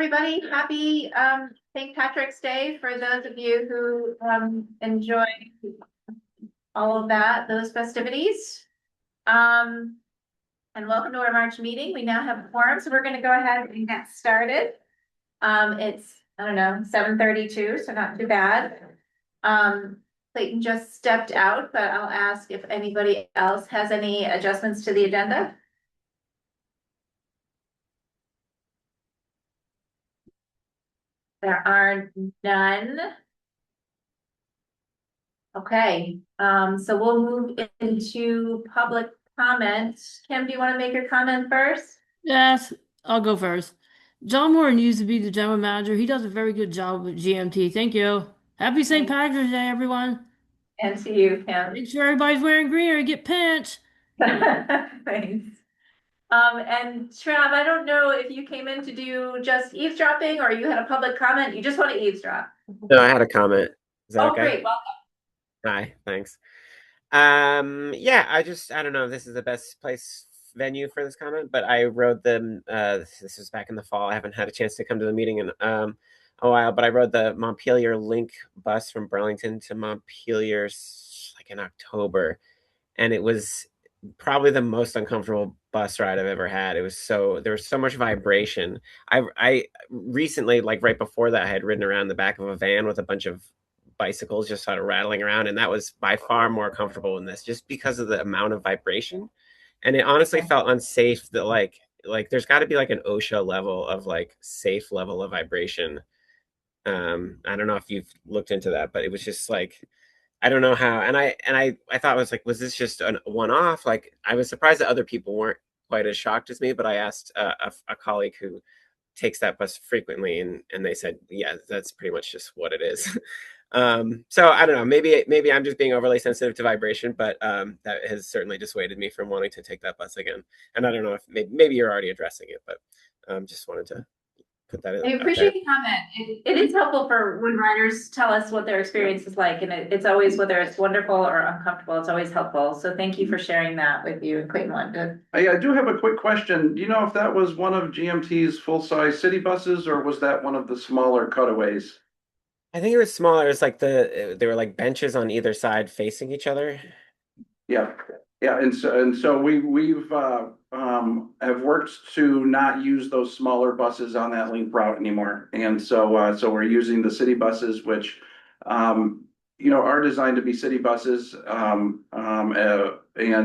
everybody. Happy St. Patrick's Day for those of you who enjoy all of those festivities. And welcome to our March meeting. We now have a quorum, so we're going to go ahead and get started. It's, I don't know, 7:32, so not too bad. Clayton just stepped out, but I'll ask if anybody else has any adjustments to the agenda. There are none. Okay, so we'll move into public comment. Kim, do you want to make your comment first? Yes, I'll go first. John Moore needs to be the general manager. He does a very good job with GMT. Thank you. Happy St. Thanks. Patrick's Day, everyone. And to you, Kim. Make sure everybody's wearing green or you get pinched. Thanks. And Trav, I don't know if you came in to do just eavesdropping or you had a public comment. You just want to eavesdrop. No, I had a comment. Is that Oh, okay? great. Well, Hi, thanks. Yeah, I don't know if this is the best venue for this comment, but I rode them. This was back in the fall. I haven't had a chance to come to the meeting in a while, but I rode the Montpelier Link bus from Burlington to Montpelier like in October, and it was probably the most uncomfortable bus ride I've ever had. There was so much vibration. I recently, like right before that, I had ridden around the back of a van with a bunch of bicycles just sort of rattling around, and that was by far more comfortable than this, just because of the amount of vibration. And it honestly felt unsafe that like there's got to be like an OSHA level of like safe level of vibration. I don't know if you've looked into that, but it was just like I don't know how. And I thought, was like, was this just a one off? Like, I was surprised that other people weren't quite as shocked as me. But I asked a colleague who takes that bus frequently, and they said, yeah, that's pretty much just what it is. So I don't know. Maybe I'm just being overly sensitive to vibration, but that has certainly dissuaded me from wanting to take that bus again. And I don't know if maybe you're already addressing it, but just wanted to put that I out there. appreciate the comment. It is helpful for when riders tell us what their experience is like, and it's always, whether it's wonderful or uncomfortable, it's always helpful. So thank you for sharing that with you and Clayton wanted I do have a quick question. Do you know if that was one of GMT's full-size city buses or was that one of the smaller cutaways? I think it was smaller. It's like there were like benches on either side facing each other. Yeah, yeah, and so we've have worked to not use those smaller buses on that link route anymore, and so we're using the city buses, which are designed to be city buses, and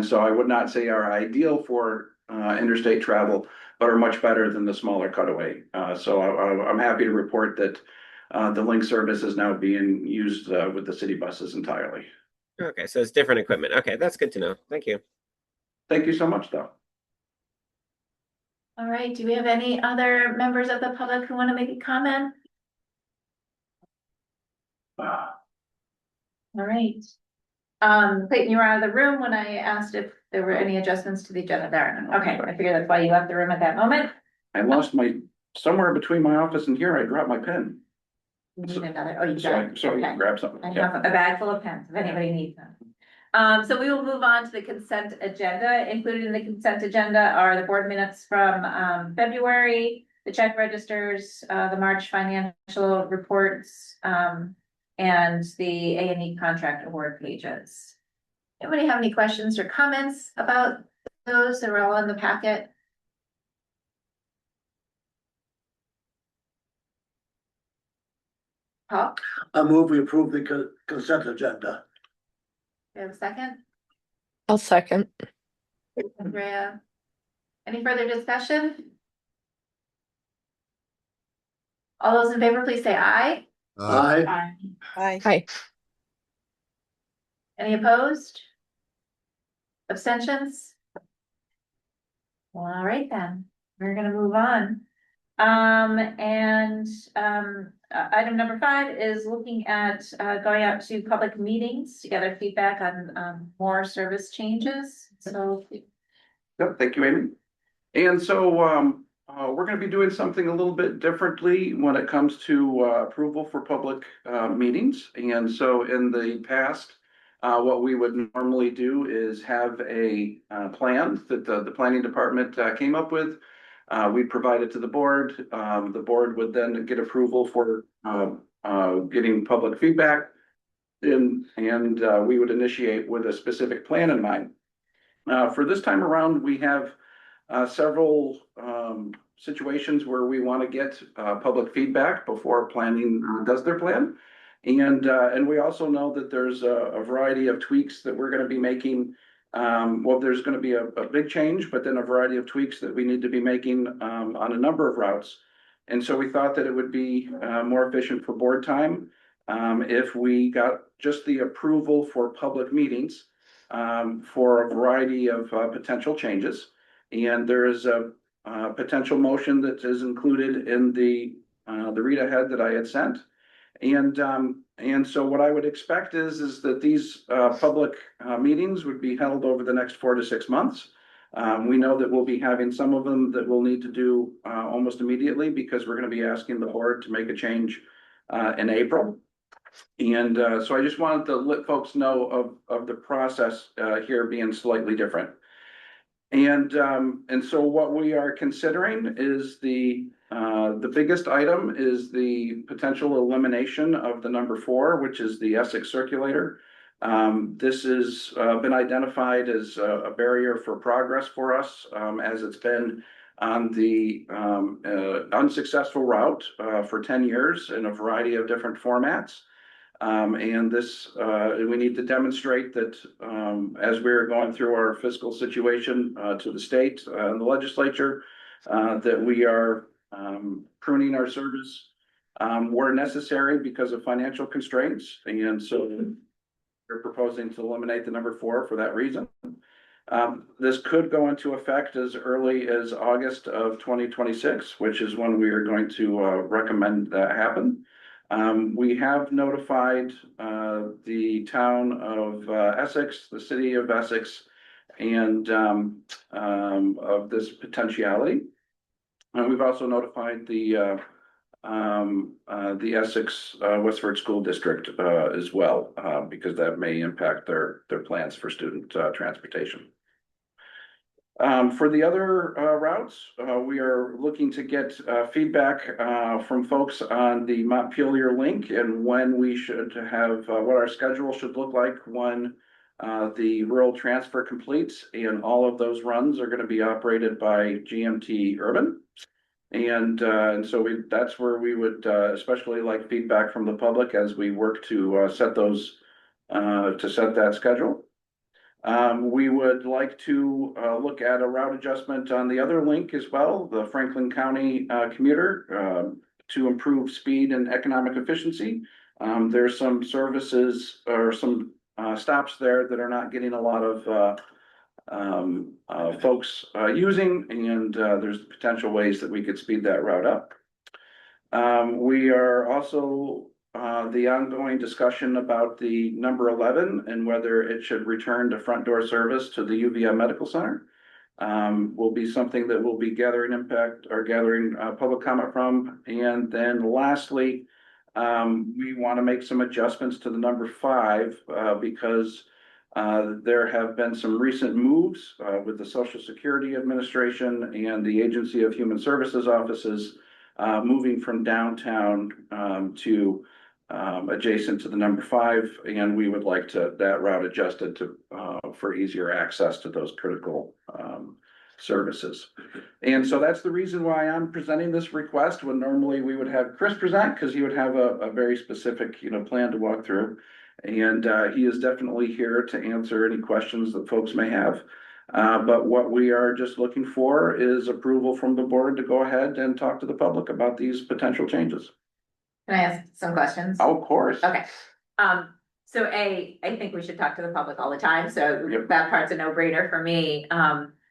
so I would not say are ideal for interstate travel, but are much better than the smaller cutaway. I'm happy to report that the link service is now being used with the city buses entirely. Okay, so it's different equipment. Okay, that's good to know. Thank you. Thank you so much, though. All right, do we have any other members of the public who want to make a comment? All right. Clayton, you were out of the room when I asked if there were any adjustments to the agenda there. Okay, I figure that's why you left the room at that moment. I lost somewhere between my office and here, I dropped my pen. You need another, oh, you So got it. so you Okay. can grab something. I Yeah. have a bag full of pens if anybody needs them. So we will move on to the consent agenda. Included in the consent agenda are the board minutes from February, the check registers, the March financial reports, and the A&E contract award pages. Anybody have any questions or comments about those? They're all in the packet. Paul, I move we approve the consent agenda. do you have a second? I'll second. Andrea, any further discussion? All those in favor, please say aye. Aye. Hi. Any opposed? Abstentions? Well, all right then, we're gonna move on. Item number 5 is looking at going out to public meetings to gather feedback on more service changes. So Yep, thank you, Amy. And so we're going to be doing something a little bit differently when it comes to approval for public meetings. And so in the past, what we would normally do is have a plan that the planning department came up with. We provide it to the board. The board would then get approval for getting public feedback. And we would initiate with a specific plan in mind. For this time around, we have several situations where we want to get public feedback before planning does their plan. And we also know that there's a variety of tweaks that we're going to be making. Well, there's going to be a big change, but then a variety of tweaks that we need to be making on a number of routes. And so we thought that it would be more efficient for board time if we got just the approval for public meetings for a variety of potential changes. And there is a potential motion that is included in the read ahead that I had sent. And so what I would expect is that these public meetings would be held over the next 4 to 6 months. We know that we'll be having some of them that we'll need to do almost immediately because we're going to be asking the board to make a change in April. And so I just wanted to let folks know of the process here being slightly different. And so what we are considering is the biggest item is the potential elimination of the number 4, which is the Essex Circulator. This has been identified as a barrier for progress for us as it's been on the unsuccessful route for 10 years in a variety of different formats. And this, we need to demonstrate that as we're going through our fiscal situation to the state and the legislature, that we are pruning our service where necessary because of financial constraints. And so we're proposing to eliminate the number 4 for that reason. This could go into effect as early as August of 2026, which is when we are going to recommend that happen. We have notified the town of Essex, the city of Essex, and of this potentiality. And we've also notified the Essex Westford School District as well, because that may impact their plans for student transportation. For the other routes, we are looking to get feedback from folks on the Montpelier link and when we should have what our schedule should look like when the rural transfer completes, and all of those runs are going to be operated by GMT Urban. And so that's where we would especially like feedback from the public as we work to set that schedule. We would like to look at a route adjustment on the other link as well, the Franklin County commuter, to improve speed and economic efficiency. There's some services or some stops there that are not getting a lot of folks using, and there's potential ways that we could speed that route up. We are also the ongoing discussion about the number 11 and whether it should return to front door service to the UVM Medical Center will be something that we'll be gathering public comment from. And then lastly, we want to make some adjustments to the number 5 because there have been some recent moves with the Social Security Administration and the Agency of Human Services offices moving from downtown to adjacent to the number 5, and we would like that route adjusted to for easier access to those critical services. And so that's the reason why I'm presenting this request when normally we would have Chris present, because he would have a very specific plan to walk through. And he is definitely here to answer any questions that folks may have. But what we are just looking for is approval from the board to go ahead and talk to the public about these potential changes. Can I ask some questions? Oh, of course. Okay. So I think we should talk to the public all the time. So Yep. that part's a no-brainer for me.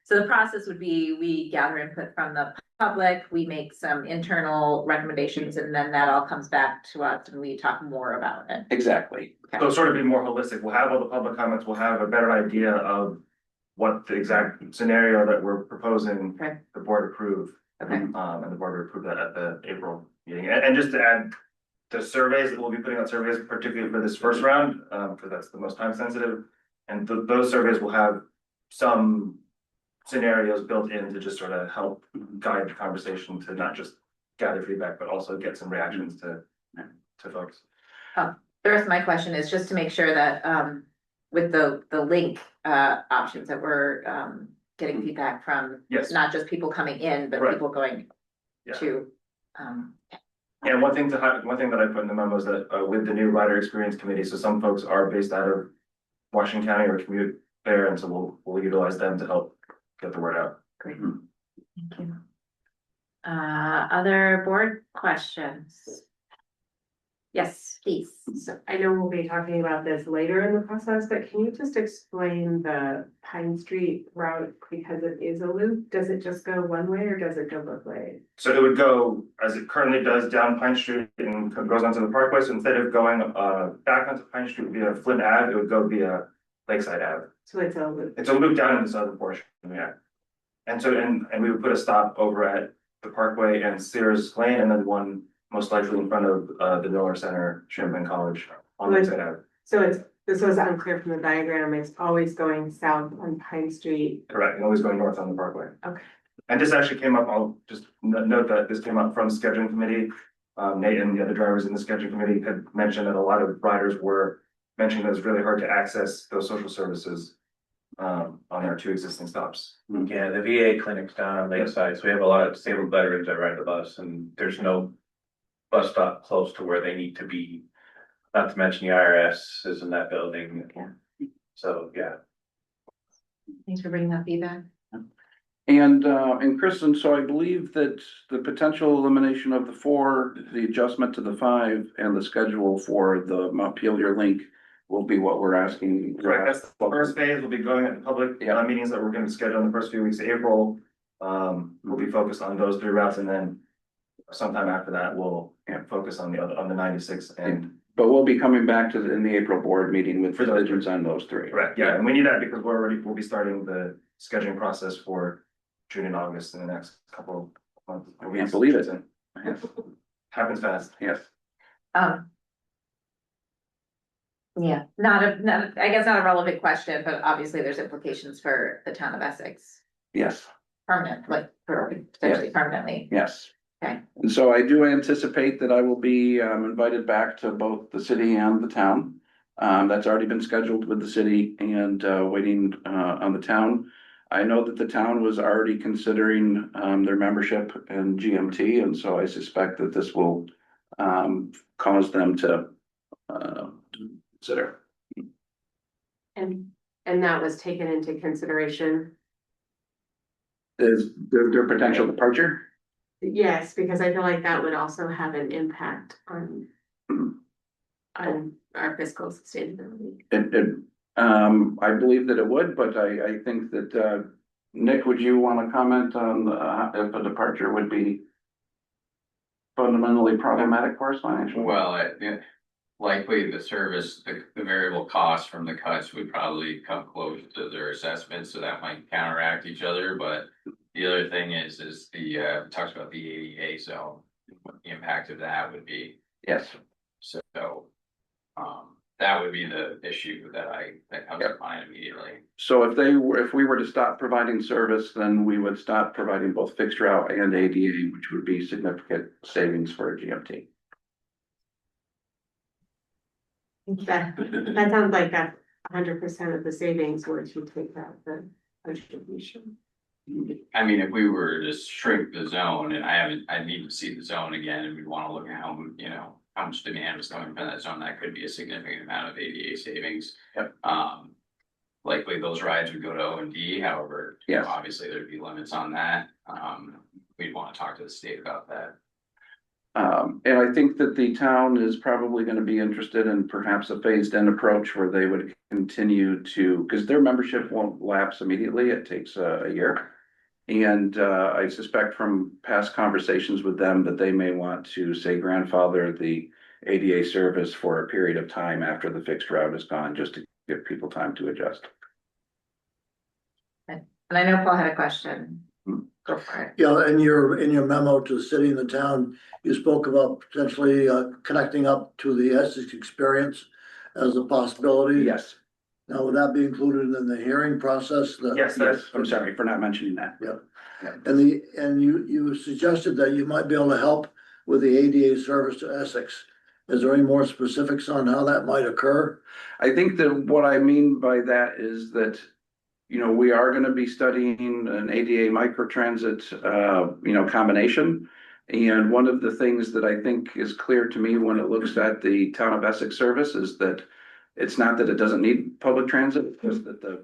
So the process would be, we gather input from the public, we make some internal recommendations, and then that all comes back to us and we talk more about it. Exactly. So sort of be more holistic. We'll have all the public comments, we'll have a better idea of what the exact scenario that we're proposing, Okay. the board approve. Okay. And the board will approve that at the April meeting. And just to add, the surveys, we'll be putting out surveys, particularly for this first round, because that's the most time sensitive. And those surveys will have some scenarios built in to just sort of help guide the conversation to not just gather feedback, but also get some reactions to folks. The rest of my question is just to make sure that, with the link, options that we're, getting feedback from, Yes. not just people coming in, but Right. people going Yeah. to, And one thing that I put in the memo is that with the new rider experience committee, so some folks are based out of Washington County or commute there, and so we'll utilize them to help get the word out. great, thank you. Other board questions? Yes, please. So I know we'll be talking about this later in the process, but can you just explain the Pine Street route because it is a loop? Does it just go one way or does it go both ways? So it would go, as it currently does, down Pine Street and goes onto the Parkway, so instead of going back onto Pine Street via Flint Ave, it would go via Lakeside Ave. So it's a loop. It's a loop down in the southern portion, yeah. And so, and we would put a stop over at the Parkway and Sears Lane, and then one most likely in front of the Miller Center, Champlain College on Right. Lakeside Ave. So this was unclear from the diagram. It's always going south on Pine Street. Correct, and always going north on the Parkway. Okay. And this actually came up, I'll just note that this came up from the scheduling committee. Nate and the other drivers in the scheduling committee had mentioned that a lot of riders were mentioning that it's really hard to access those social services on their two existing stops. Yeah, the VA clinic's down on Lakeside, so we have a lot of disabled veterans that ride the bus, and there's no bus stop close to where they need to be. Not to mention the IRS is in that building. Yeah. So, yeah. Thanks for bringing that feedback. And Kristen, so I believe that the potential elimination of the 4, the adjustment to the 5, and the schedule for the Montpelier link will be what we're asking. Correct, that's the first phase, we'll be going at the public meetings that we're gonna schedule in the first few weeks of April. We'll be focused on those 3 routes, and then sometime after that, we'll focus on the 96 and. But we'll be coming back to in the April board meeting with For those decisions on those 3. Correct, yeah, and we need that because we'll be starting the scheduling process for June and August in the next couple of months. I can't believe it. Yes. Happens fast. Yes. Yeah, I guess not a relevant question, but obviously there's implications for the town of Essex, Yes. permanent, like, for potentially permanently. Yes. Okay. And so I do anticipate that I will be invited back to both the city and the town. That's already been scheduled with the city and waiting on the town. I know that the town was already considering their membership in GMT, and so I suspect that this will cause them to consider. And that was taken into consideration. Is their potential departure? Yes, because I feel like that would also have an impact on our fiscal sustainability. I believe that it would, but I think that, Nick, would you want to comment on if a departure would be fundamentally problematic for us financially? Well, likely the service, the variable costs from the cuts would probably come close to their assessment, so that might counteract each other, but the other thing is the, talks about the ADA zone, what the impact of that would be. Yes. So, that would be the issue that comes to mind immediately. So if we were to stop providing service, then we would stop providing both fixed route and ADA, which would be significant savings for GMT. That sounds like 100% of the savings were to take out the contribution. I mean, if we were to shrink the zone, and I need to see the zone again, and we want to look at how much demand is coming from that zone, that could be a significant amount of ADA savings. Yep. Likely those rides would go to O&D, however, Yes. obviously there'd be limits on that. We'd want to talk to the state about that. And I think that the town is probably going to be interested in perhaps a phased in approach where they would continue to, because their membership won't lapse immediately. It takes a year. And I suspect from past conversations with them that they may want to say grandfather the ADA service for a period of time after the fixed route is gone, just to give people time to adjust. And I know Paul had a question. Go for it. Yeah, in your memo to the city and the town, you spoke about potentially connecting up to the Essex experience as a possibility. Yes. Now, would that be included in the hearing process? Yes, Yes, I'm sorry for not mentioning that. And you suggested that you might be able to help with the ADA service to Essex. Is there any more specifics on how that might occur? I think that what I mean by that is that, you know, we are gonna be studying an ADA microtransit, combination. And one of the things that I think is clear to me when it looks at the town of Essex service is that it's not that it doesn't need public transit, it's just that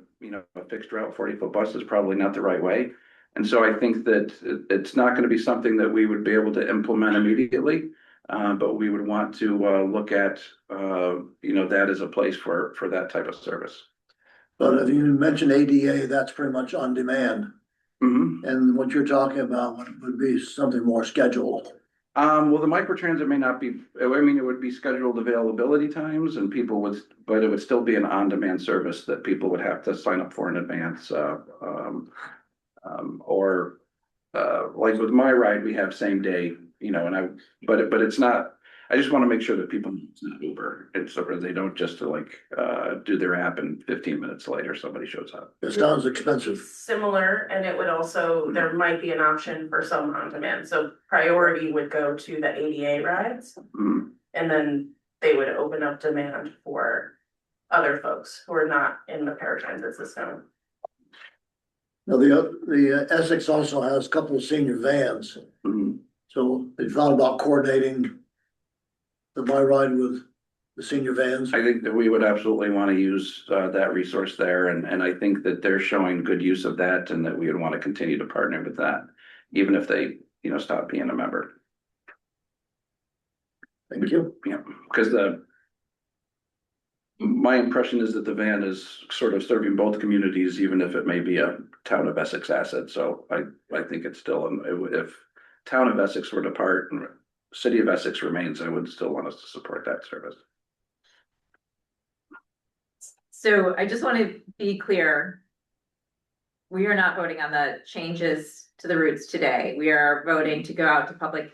a fixed route 40-foot bus is probably not the right way. And so I think that it's not gonna be something that we would be able to implement immediately. But we would want to look at, that as a place for that type of service. But if you mentioned ADA, that's pretty much on demand. Mhm. And what you're talking about would be something more scheduled. Well, the microtransit may not be, I mean, it would be scheduled availability times and but it would still be an on-demand service that people would have to sign up for in advance. Or like with my ride, we have same day, but it's not, I just want to make sure that people know it's not Uber. It's so they don't just do their app and 15 minutes later, somebody shows up. It sounds expensive. Similar, and it would also, there might be an option for some on demand, so priority would go to the ADA rides. Mhm. And then they would open up demand for other folks who are not in the paratransit system. Now, the Essex also has a couple of senior vans. Mhm. So they thought about coordinating the My Ride with the senior vans. I think that we would absolutely want to use that resource there, and I think that they're showing good use of that, and that we would want to continue to partner with that, even if they, stop being a member. Thank you. Yeah, because my impression is that the van is sort of serving both communities, even if it may be a town of Essex asset. So I think it's still, if town of Essex were to part and city of Essex remains, I would still want us to support that service. So I just want to be clear. We are not voting on the changes to the routes today. We are voting to go out to public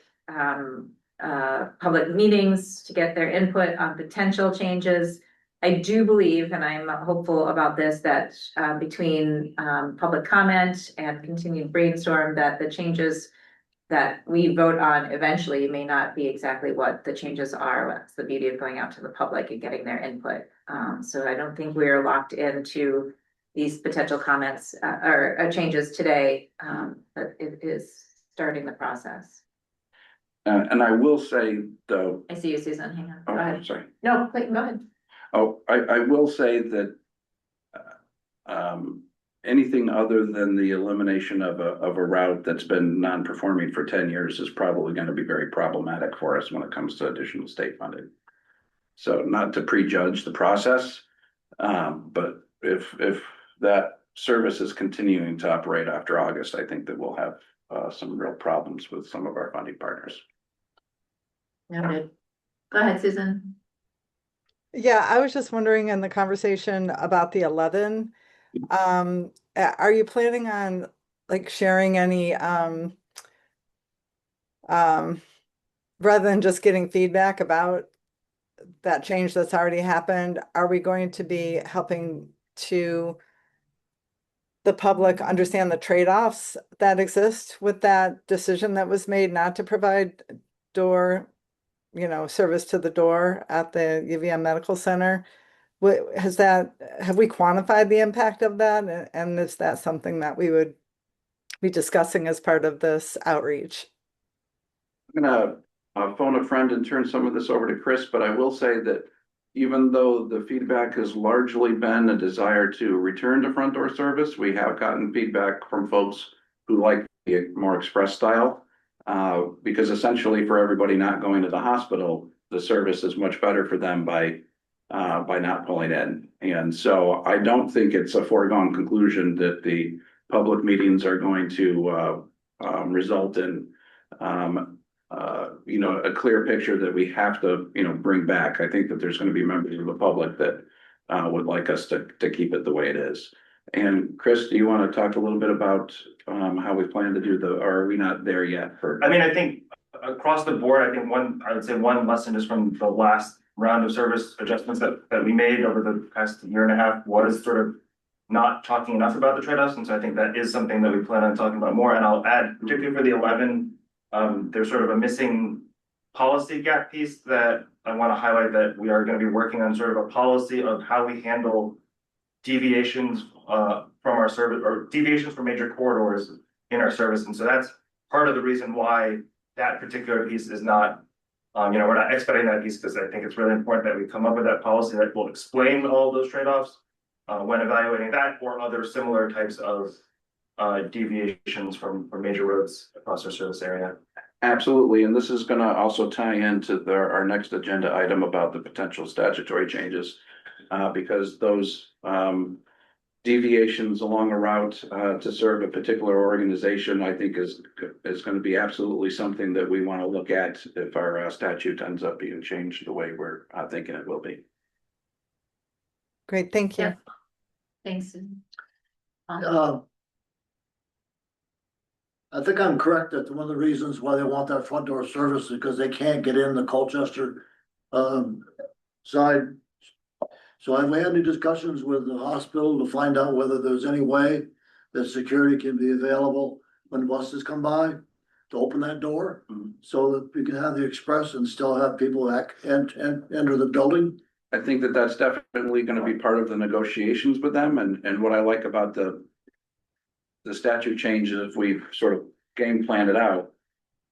meetings to get their input on potential changes. I do believe, and I'm hopeful about this, that between public comment and continued brainstorm, that the changes that we vote on eventually may not be exactly what the changes are. That's the beauty of going out to the public and getting their input. So I don't think we're locked into these potential comments or changes today, but it is starting the process. And I will say, though. I see you, Susan. Hang on. Go Oh, ahead. sorry. No, wait, go ahead. Oh, I will say that anything other than the elimination of a route that's been non-performing for 10 years is probably going to be very problematic for us when it comes to additional state funding. So not to prejudge the process, but if that service is continuing to operate after August, I think that we'll have some real problems with some of our funding partners. Noted. Go ahead, Susan. Yeah, I was just wondering in the conversation about the 11, are you planning on like sharing any, rather than just getting feedback about that change that's already happened, are we going to be helping to the public understand the trade-offs that exist with that decision that was made not to provide service to the door at the UVM Medical Center? Have we quantified the impact of that? And is that something that we would be discussing as part of this outreach? I'm gonna phone a friend and turn some of this over to Chris, but I will say that even though the feedback has largely been a desire to return to front door service, we have gotten feedback from folks who like the more express style. Because essentially for everybody not going to the hospital, the service is much better for them by not pulling in. And so I don't think it's a foregone conclusion that the public meetings are going to result in a clear picture that we have to bring back. I think that there's going to be members of the public that would like us to keep it the way it is. And Chris, do you want to talk a little bit about how we plan to do or are we not there yet? I mean, I think across the board, I would say one lesson is from the last round of service adjustments that we made over the past year and a half was sort of not talking enough about the trade-offs, and so I think that is something that we plan on talking about more. And I'll add, particularly for the 11, there's sort of a missing policy gap piece that I want to highlight, that we are going to be working on sort of a policy of how we handle deviations from our service, or deviations from major corridors in our service. And so that's part of the reason why that particular piece is not, we're not expediting that piece, because I think it's really important that we come up with that policy that will explain all of those trade-offs when evaluating that or other similar types of deviations from major roads across our service area. Absolutely, and this is gonna also tie into our next agenda item about the potential statutory changes. Because those deviations along a route to serve a particular organization, I think is gonna be absolutely something that we wanna look at if our statute ends up being changed the way we're thinking it will be. Great, thank you. Yeah. Thanks. Susan. I think I'm correct that one of the reasons why they want that front door service is because they can't get in the Colchester side. So have we had any discussions with the hospital to find out whether there's any way that security can be available when buses come by to open that door? So that we can have the express and still have people enter the building? I think that that's definitely gonna be part of the negotiations with them, and what I like about the statute changes, if we've sort of game planned it out,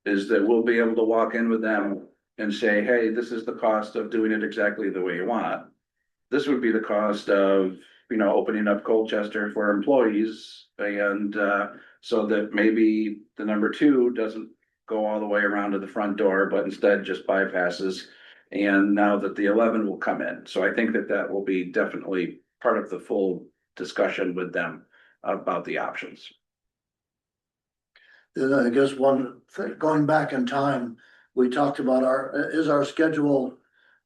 is that we'll be able to walk in with them and say, hey, this is the cost of doing it exactly the way you want. This would be the cost of, opening up Colchester for employees, and so that maybe the number 2 doesn't go all the way around to the front door, but instead just bypasses. And now that the 11 will come in. So I think that will be definitely part of the full discussion with them about the options. Then I guess one thing, going back in time, we talked about our schedule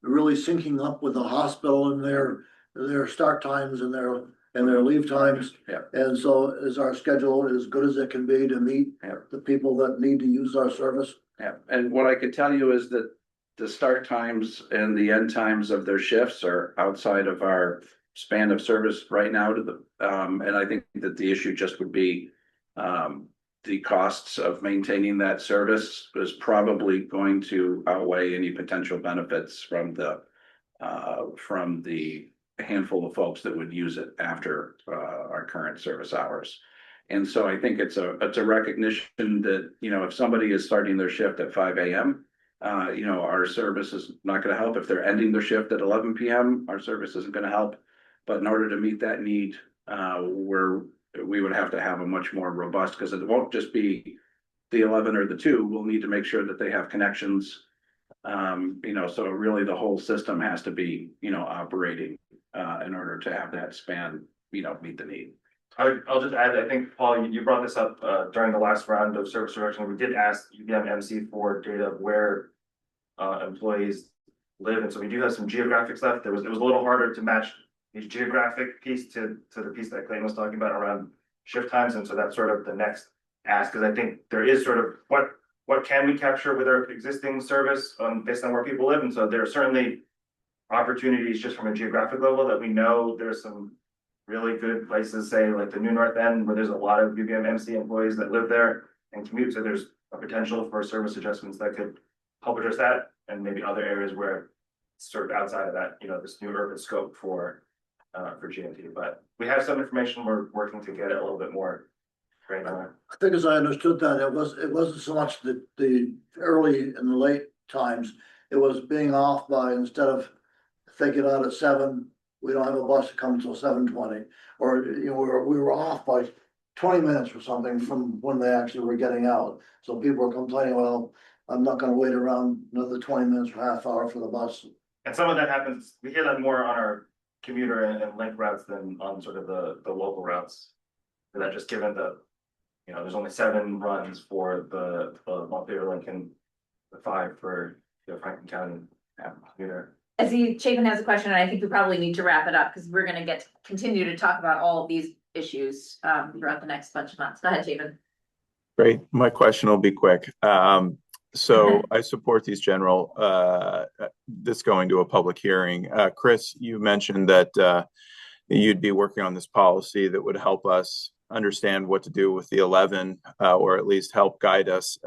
really syncing up with the hospital and their start times and their leave times. Yeah. And so is our schedule as good as it can be to meet the people that need to use our service? Yeah, and what I could tell you is that the start times and the end times of their shifts are outside of our span of service right now to the, and I think that the issue just would be, the costs of maintaining that service is probably going to outweigh any potential benefits from the handful of folks that would use it after, our current service hours. And so I think it's a recognition that, if somebody is starting their shift at 5 a.m., our service is not gonna help. If they're ending their shift at 11 p.m., our service isn't gonna help. But in order to meet that need, we would have to have a much more robust, because it won't just be the 11 or the 2. We'll need to make sure that they have connections. So really the whole system has to be, operating in order to have that span, meet the need. I'll just add, I think, Paul, you brought this up during the last round of service direction. We did ask UVM-MC for data of where employees live, and so we do have some geographics left. It was a little harder to match the geographic piece to the piece that Clayton was talking about around shift times, and so that's sort of the next ask, because I think there is sort of what can we capture with our existing service based on where people live, and so there are certainly opportunities just from a geographic level that we know there's some really good places, say like the New North End, where there's a lot of UVM-MC employees that live there and commute. So there's a potential for service adjustments that could help address that, and maybe other areas where it's sort of outside of that, this new urban scope for GMT. But we have some information. We're working to get it a little bit more granular. I think as I understood that, it wasn't so much the early and the late times. It was being off by, instead of if they get out at 7, we don't have a bus that comes until 7:20, or we were off by 20 minutes or something from when they actually were getting out. So people were complaining, well, I'm not gonna wait around another 20 minutes or half hour for the bus. And some of that happens, we hear that more on our commuter and link routes than on sort of the local routes. And that just given the, there's only 7 runs for the Montpelier Lincoln, the 5 for Franklin County commuter. I see Chapin has a question, and I think we probably need to wrap it up because we're gonna continue to talk about all of these issues throughout the next bunch of months. Go ahead, Chapin. Great. My question will be quick. So I support these general, this going to a public hearing. Chris, you mentioned that you'd be working on this policy that would help us understand what to do with the 11, or at least help guide us.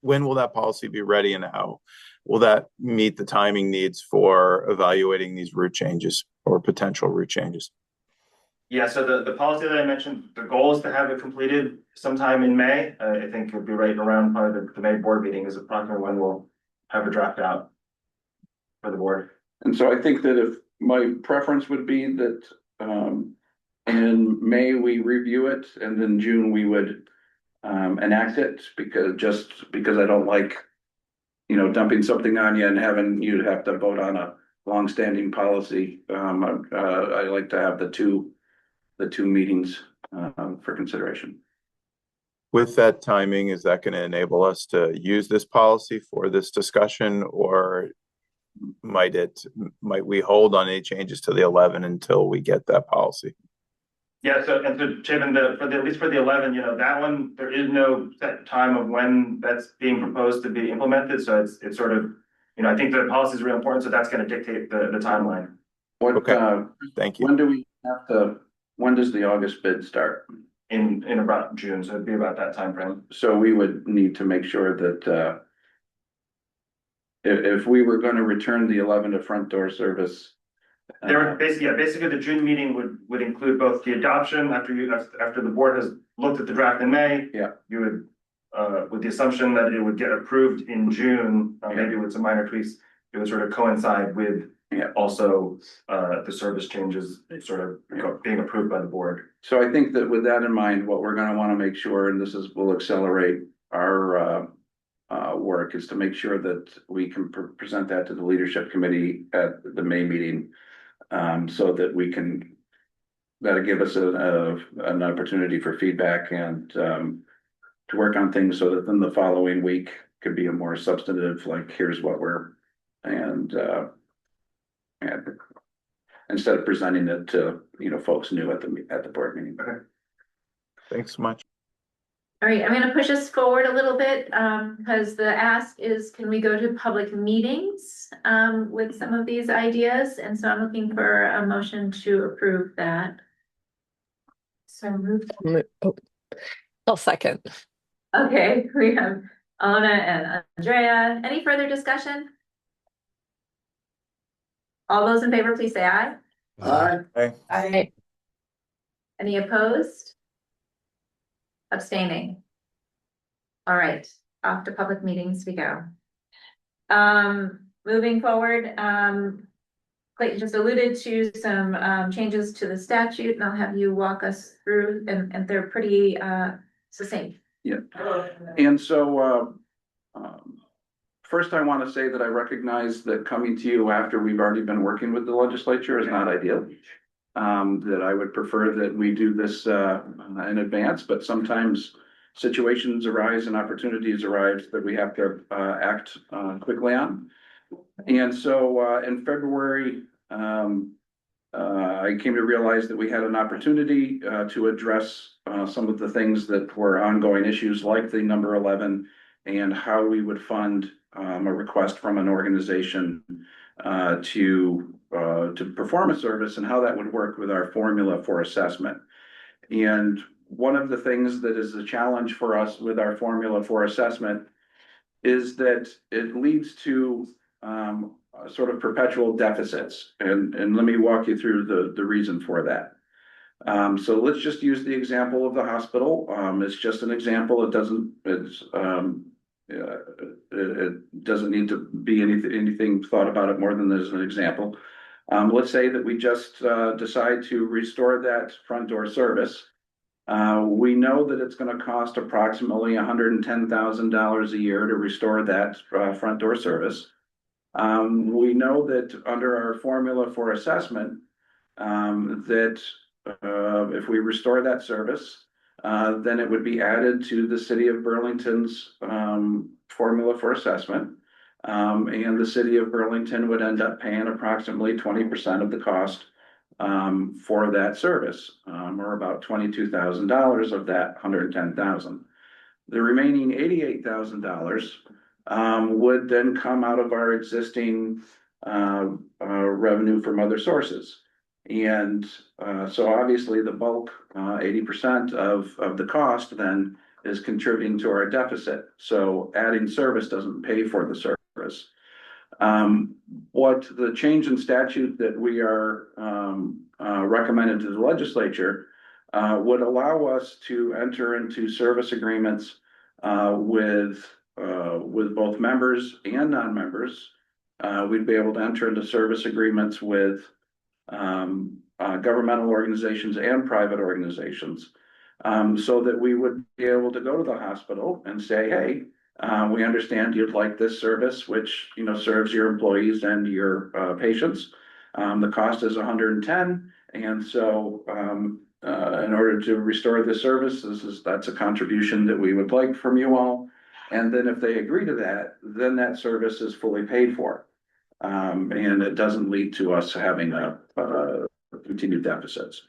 When will that policy be ready, and how will that meet the timing needs for evaluating these route changes or potential route changes? Yeah, so the policy that I mentioned, the goal is to have it completed sometime in May. I think it'll be right around probably the May board meeting is approximately when we'll have a draft out for the board. And so I think that if my preference would be that, in May, we review it, and then June, we would, enact it, because I don't like, dumping something on you and having you have to vote on a longstanding policy. I like to have the two meetings, for consideration. With that timing, is that going to enable us to use this policy for this discussion, or might we hold on any changes to the 11 until we get that policy? Yeah, so Chapin, at least for the 11, that one, there is no set time of when that's being proposed to be implemented. So it's sort of, I think the policy is really important, so that's going to dictate the timeline. Okay, thank you. When does the August bid start? In about June, so it'd be about that time frame. So we would need to make sure that, if we were going to return the 11 to front door service. There were basically the June meeting would include both the adoption after the board has looked at the draft in May. Yeah. You would, with the assumption that it would get approved in June, maybe with some minor tweaks, it would sort of coincide with also the service changes sort of being approved by the board. So I think that with that in mind, what we're going to want to make sure, and will accelerate our work, is to make sure that we can present that to the leadership committee at the May meeting, so that that'll give us an opportunity for feedback and to work on things, so that then the following week could be a more substantive, like, here's what and instead of presenting it to folks new at the board meeting. Okay. Thanks so much. All right, I'm gonna push us forward a little bit, because the ask is, can we go to public meetings, with some of these ideas? And so I'm looking for a motion to approve that. So moved. I'll second. Okay, we have Anna and Andrea. Any further discussion? All those in favor, please say aye. Aye. Any opposed? Abstaining. All right, off to public meetings we go. Moving forward, Clayton just alluded to some changes to the statute, and I'll have you walk us through, and they're pretty succinct. Yeah, and so first I want to say that I recognize that coming to you after we've already been working with the legislature is not ideal. That I would prefer that we do this in advance, but sometimes situations arise and opportunities arise that we have to act quickly on. And so in February, I came to realize that we had an opportunity to address some of the things that were ongoing issues, like the number 11, and how we would fund a request from an organization to perform a service, and how that would work with our formula for assessment. And one of the things that is a challenge for us with our formula for assessment is that it leads to sort of perpetual deficits. And let me walk you through the reason for that. So let's just use the example of the hospital. It's just an example. It doesn't need to be anything thought about it more than as an example. Let's say that we just decide to restore that front door service. We know that it's going to cost approximately $110,000 a year to restore that front door service. We know that under our formula for assessment, that if we restore that service, then it would be added to the city of Burlington's formula for assessment. And the city of Burlington would end up paying approximately 20% of the cost for that service, or about $22,000 of that $110,000. The remaining $88,000 would then come out of our existing revenue from other sources. And so obviously the bulk, 80% of the cost then is contributing to our deficit. So adding service doesn't pay for the service. What the change in statute that we are recommended to the legislature would allow us to enter into service agreements with both members and non-members. We'd be able to enter into service agreements with governmental organizations and private organizations, so that we would be able to go to the hospital and say, hey, we understand you'd like this service, which, you know, serves your employees and your patients. The cost is $110, and so in order to restore the service, that's a contribution that we would like from you all. And then if they agree to that, then that service is fully paid for. And it doesn't lead to us having continued deficits.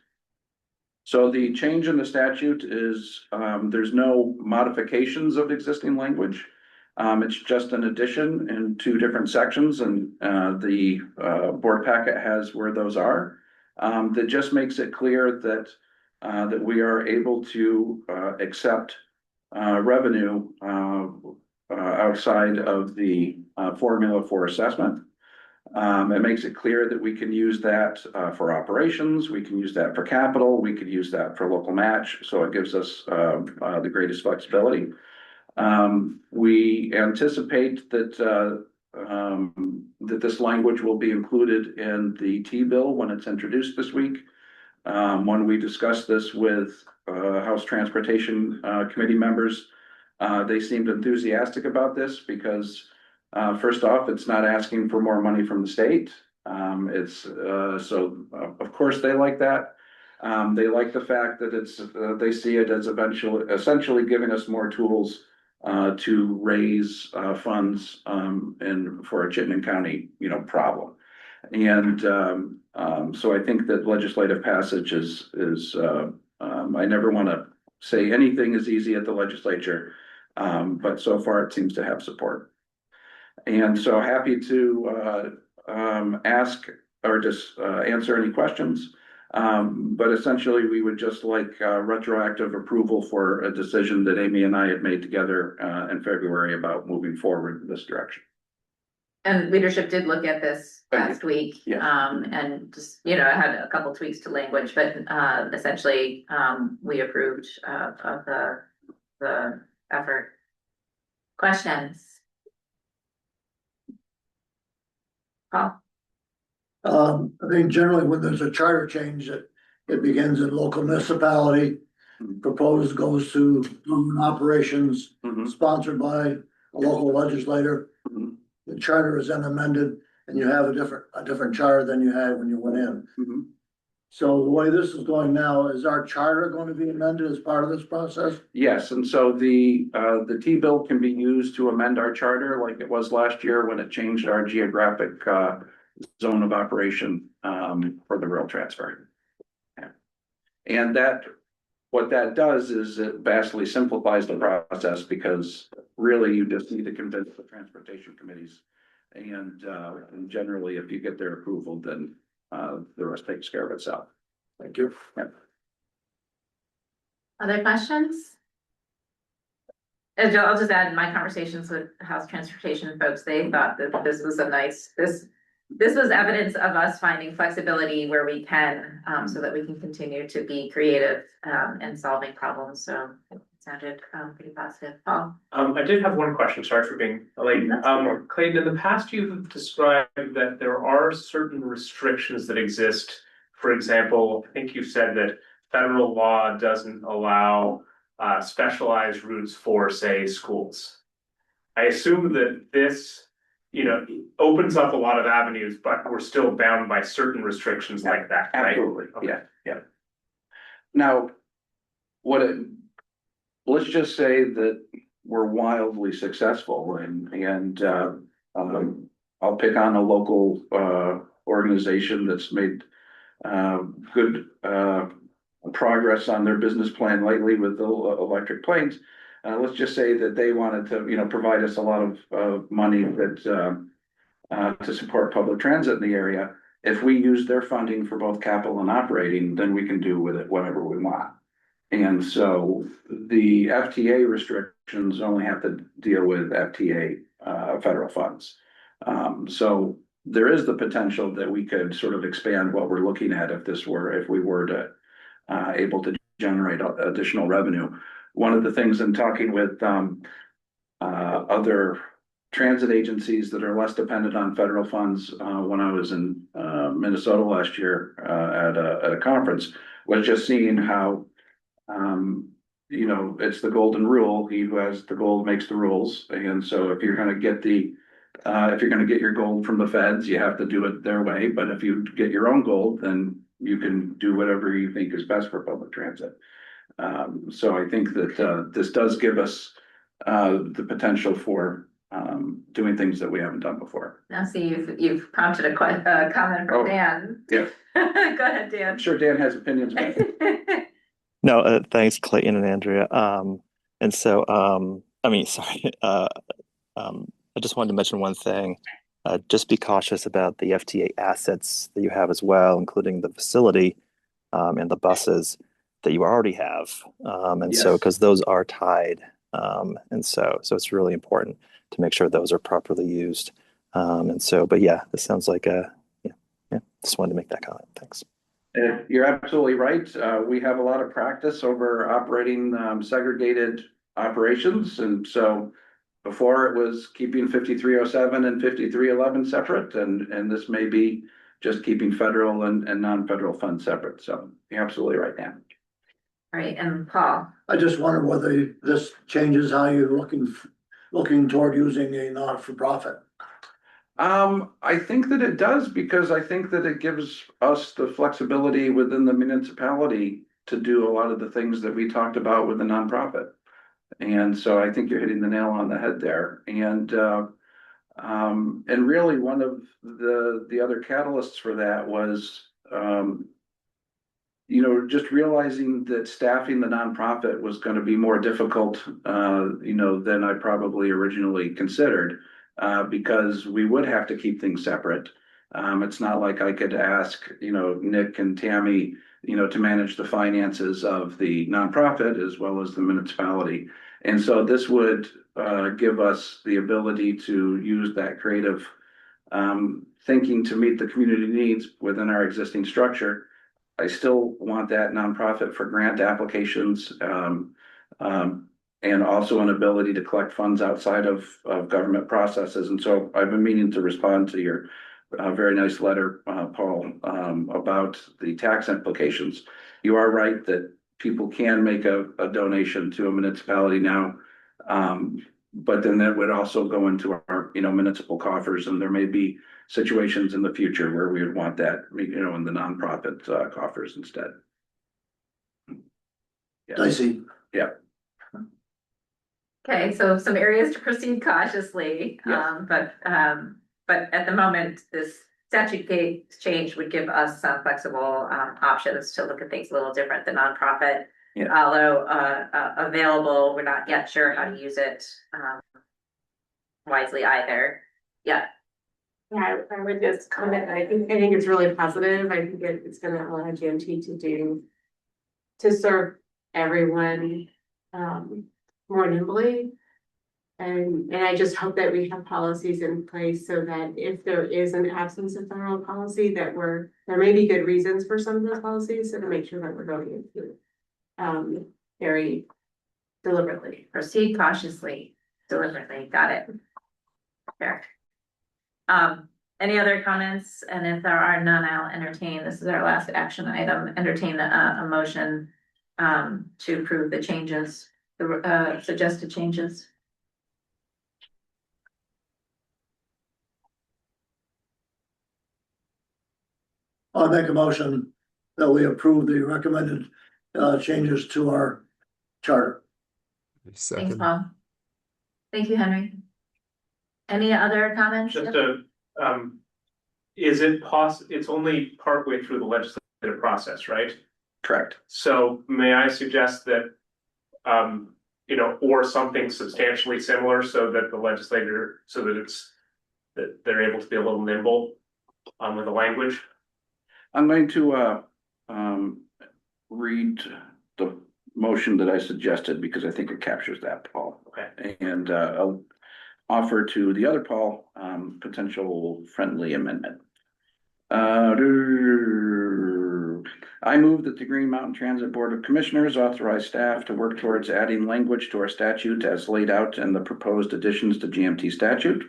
So the change in the statute is, there's no modifications of existing language. It's just an addition in 2 different sections, and the board packet has where those are. That just makes it clear that that we are able to accept revenue outside of the formula for assessment. It makes it clear that we can use that for operations, we can use that for capital, we could use that for local match, so it gives us the greatest flexibility. We anticipate that that this language will be included in the T-bill when it's introduced this week. When we discussed this with House Transportation Committee members, they seemed enthusiastic about this because first off, it's not asking for more money from the state. So of course they like that. They like the fact that it's they see it as essentially giving us more tools to raise funds and for a Chittenden County, you know, problem. And so I think that legislative passage is I never want to say anything is easy at the legislature, but so far it seems to have support. And so happy to ask or just answer any questions. But essentially, we would just like retroactive approval for a decision that Amy and I had made together in February about moving forward in this direction. And leadership did look at this last week, Yeah. and just, you know, had a couple tweaks to language, but essentially, we approved of the effort. Questions? Paul? I think generally when there's a charter change, it begins in local municipality. Proposed goes to government operations, sponsored by a local legislator. The charter is then amended and you have a different charter than you had when you went in. So the way this is going now, is our charter going to be amended as part of this process? Yes, and so the T-bill can be used to amend our charter like it was last year when it changed our geographic zone of operation for the rail transfer. Yeah. And what that does is it vastly simplifies the process because really you just need to convince the transportation committees. And generally, if you get their approval, then the rest takes care of itself. Thank you. Yeah. Other questions? And I'll just add, in my conversations with House Transportation folks, they thought that this was a nice, this was evidence of us finding flexibility where we can, so that we can continue to be creative in solving problems. So it sounded pretty positive. Paul? I did have one question, sorry for being late. Clayton, in the past, you've described that there are certain restrictions that exist. For example, I think you said that federal law doesn't allow specialized routes for, say, schools. I assume that this, you know, opens up a lot of avenues, but we're still bound by certain restrictions like that, right? Absolutely, Okay. yeah. Now, let's just say that we're wildly successful and I'll pick on a local organization that's made good progress on their business plan lately with the electric planes. let's just say that they wanted to, provide us a lot of money that, to support public transit in the area. If we use their funding for both capital and operating, then we can do with it whatever we want. And so the FTA restrictions only have to deal with FTA, federal funds. So there is the potential that we could sort of expand what we're looking at if we were to, able to generate additional revenue. One of the things in talking with, other transit agencies that are less dependent on federal funds, when I was in, Minnesota last year, at a conference, was just seeing how, it's the golden rule. He who has the gold makes the rules. And so if you're gonna get your gold from the feds, you have to do it their way. But if you get your own gold, then you can do whatever you think is best for public transit. So I think that, this does give us, the potential for, doing things that we haven't done before. Now, see, you've prompted a comment Oh, from Dan. yeah. Go ahead, Dan. I'm sure Dan has opinions about it. No, thanks, Clayton and Andrea. And so, sorry. I just wanted to mention one thing. Just be cautious about the FTA assets that you have as well, including the facility, and the buses that you already have. And so, Yes. because those are tied. And so it's really important to make sure those are properly used. But yeah, this sounds like just wanted to make that comment. Thanks. You're absolutely right. We have a lot of practice over operating, segregated operations. And so before it was keeping 5307 and 5311 separate, and this may be just keeping federal and non-federal funds separate. So you're absolutely right, Dan. All right, and Paul. I just wonder whether this changes how you're looking toward using a not-for-profit. I think that it does, because I think that it gives us the flexibility within the municipality to do a lot of the things that we talked about with the nonprofit. And so I think you're hitting the nail on the head there. And really one of the other catalysts for that was, just realizing that staffing the nonprofit was going to be more difficult, than I probably originally considered, because we would have to keep things separate. It's not like I could ask, Nick and Tammy, to manage the finances of the nonprofit as well as the municipality. And so this would, give us the ability to use that creative, thinking to meet the community needs within our existing structure. I still want that nonprofit for grant applications, and also an ability to collect funds outside of government processes. And so I've been meaning to respond to your very nice letter, Paul, about the tax implications. You are right that people can make a donation to a municipality now, but then that would also go into our, municipal coffers, and there may be situations in the future where we would want that, in the nonprofit coffers instead. Yeah. I see. Yeah. Okay, so some areas to proceed cautiously, Yes. but at the moment, this statute change would give us some flexible options to look at things a little different. The nonprofit, Yeah. although available, we're not yet sure how to use it wisely either. Yeah. Yeah, I would just comment, I think it's really positive. I think it's gonna allow GMT to serve everyone more nimbly. And I just hope that we have policies in place so that if there is an absence of federal policy, there may be good reasons for some of those policies, so to make sure that we're going into very deliberately. Proceed cautiously, deliberately. Got it. Fair. Any other comments? And if there are none, I'll entertain, this is our last action item, entertain a motion to approve the changes, the suggested changes. I'll make a motion that we approve the recommended changes to our charter. Thanks, Paul. Thank you, Henry. Any other comments? Just is it it's only partway through the legislative process, right? Correct. So may I suggest that, you know, or something substantially similar so that the legislator, so that that they're able to be a little nimble with the language. I'm going to read the motion that I suggested because I think it captures that, Paul. Okay. And I'll offer to the other Paul, potential friendly amendment. I move that the Green Mountain Transit Board of Commissioners authorize staff to work towards adding language to our statute as laid out in the proposed additions to GMT statute.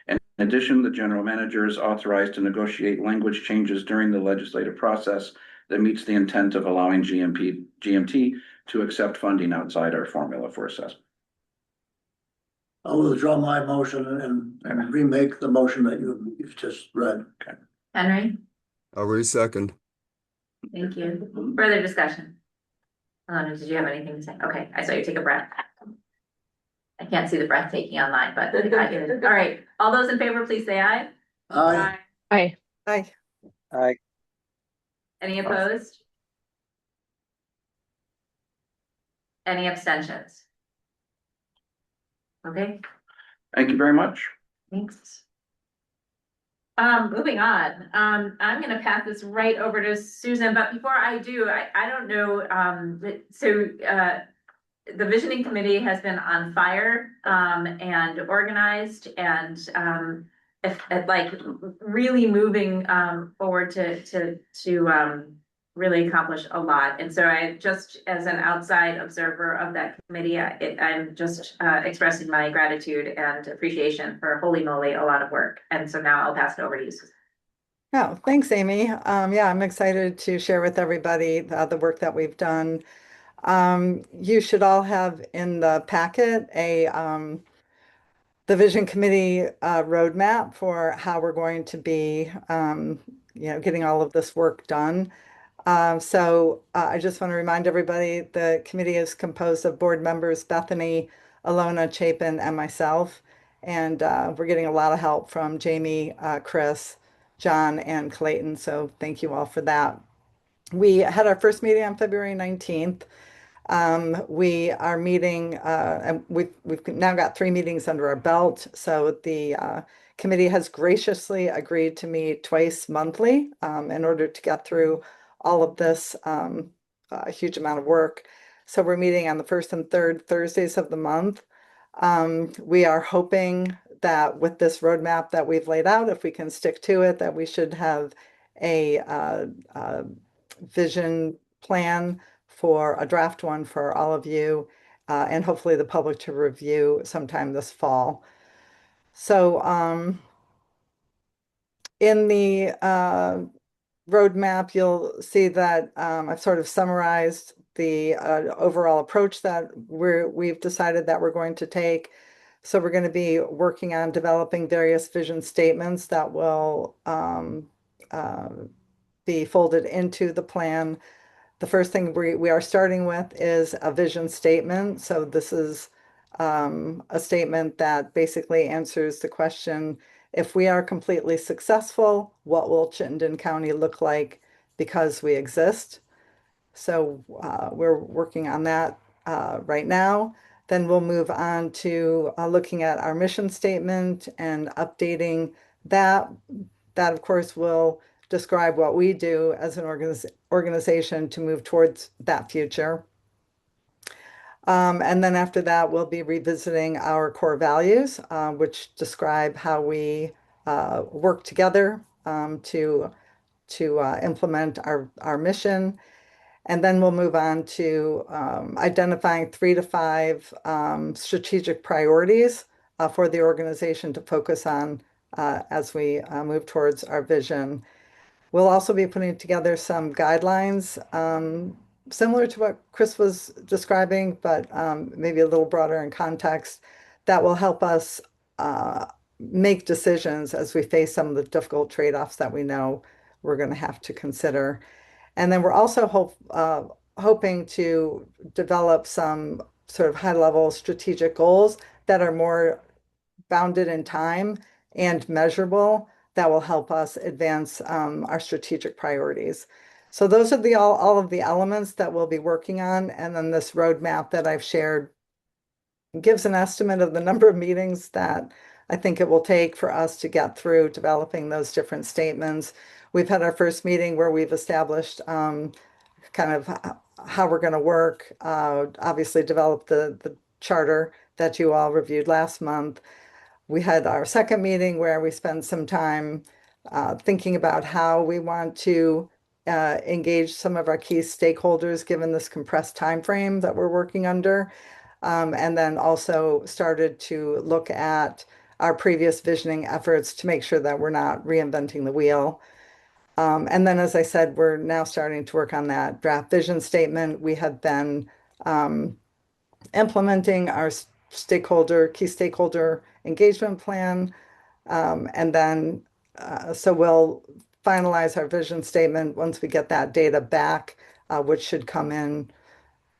In addition, the general manager is authorized to negotiate language changes during the legislative process that meets the intent of allowing GMT to accept funding outside our formula for assessment. I'll withdraw my motion and remake the motion that you've just read. Okay. Henry, I'll re-second. thank you. Further discussion? Did you have anything to say? Okay, I saw you take a breath. I can't see the breath taking online, but I get it. All right, all those in favor, please say aye. Aye. Aye. Aye. Any opposed? Any abstentions? Okay, Thank you very much. thanks. Moving on, I'm gonna pass this right over to Susan, but before I do, I don't know, the visioning committee has been on fire, and organized and, if like really moving, forward to really accomplish a lot. And so I just, as an outside observer of that committee, I'm just expressing my gratitude and appreciation for, holy moly, a lot of work. And so now I'll pass it over to you, Susan. Oh, thanks, Amy. Yeah, I'm excited to share with everybody the work that we've done. You should all have in the packet the Vision Committee roadmap for how we're going to be, getting all of this work done. I just want to remind everybody, the committee is composed of board members Bethany, Alona, Chapin, and myself. And we're getting a lot of help from Jamie, Chris, John, and Clayton. So thank you all for that. We had our first meeting on February 19th. We are meeting, and we've now got 3 meetings under our belt. So the committee has graciously agreed to meet twice monthly in order to get through all of this huge amount of work. So we're meeting on the 1st and 3rd Thursdays of the month. We are hoping that with this roadmap that we've laid out, if we can stick to it, that we should have a vision plan for a draft one for all of you, and hopefully the public to review sometime this fall. So in the roadmap, you'll see that I've sort of summarized the overall approach that we've decided that we're going to take. So we're going to be working on developing various vision statements that will be folded into the plan. The first thing we are starting with is a vision statement. So this is a statement that basically answers the question, if we are completely successful, what will Chittenden County look like because we exist? So we're working on that right now. Then we'll move on to looking at our mission statement and updating that. That, of course, will describe what we do as an organization to move towards that future. And then after that, we'll be revisiting our core values, which describe how we work together to implement our mission. And then we'll move on to identifying 3 to 5 strategic priorities for the organization to focus on as we move towards our vision. We'll also be putting together some guidelines similar to what Chris was describing, but maybe a little broader in context, that will help us make decisions as we face some of the difficult trade-offs that we know we're going to have to consider. And then we're also hoping to develop some sort of high-level strategic goals that are more bounded in time and measurable, that will help us advance our strategic priorities. So those are all of the elements that we'll be working on. And then this roadmap that I've shared gives an estimate of the number of meetings that I think it will take for us to get through developing those different statements. We've had our first meeting where we've established kind of how we're going to work, obviously develop the charter that you all reviewed last month. We had our second meeting where we spent some time thinking about how we want to engage some of our key stakeholders, given this compressed time frame that we're working under. And then also started to look at our previous visioning efforts to make sure that we're not reinventing the wheel. And then, as I said, we're now starting to work on that draft vision statement. We have been implementing our key stakeholder engagement plan. And then, so we'll finalize our vision statement once we get that data back, which should come in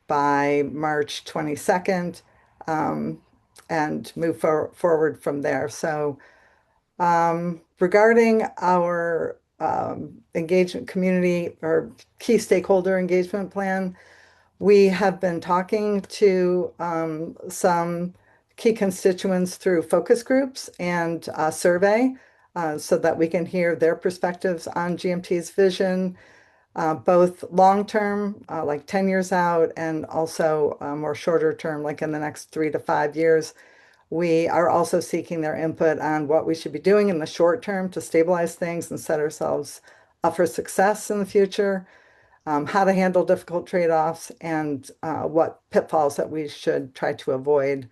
by March 22nd, and move forward from there. So regarding our engagement community or key stakeholder engagement plan, we have been talking to some key constituents through focus groups and survey so that we can hear their perspectives on GMT's vision, both long-term, like 10 years out, and also more shorter term, like in the next 3 to 5 years. We are also seeking their input on what we should be doing in the short term to stabilize things and set ourselves up for success in the future, how to handle difficult trade-offs, and what pitfalls that we should try to avoid.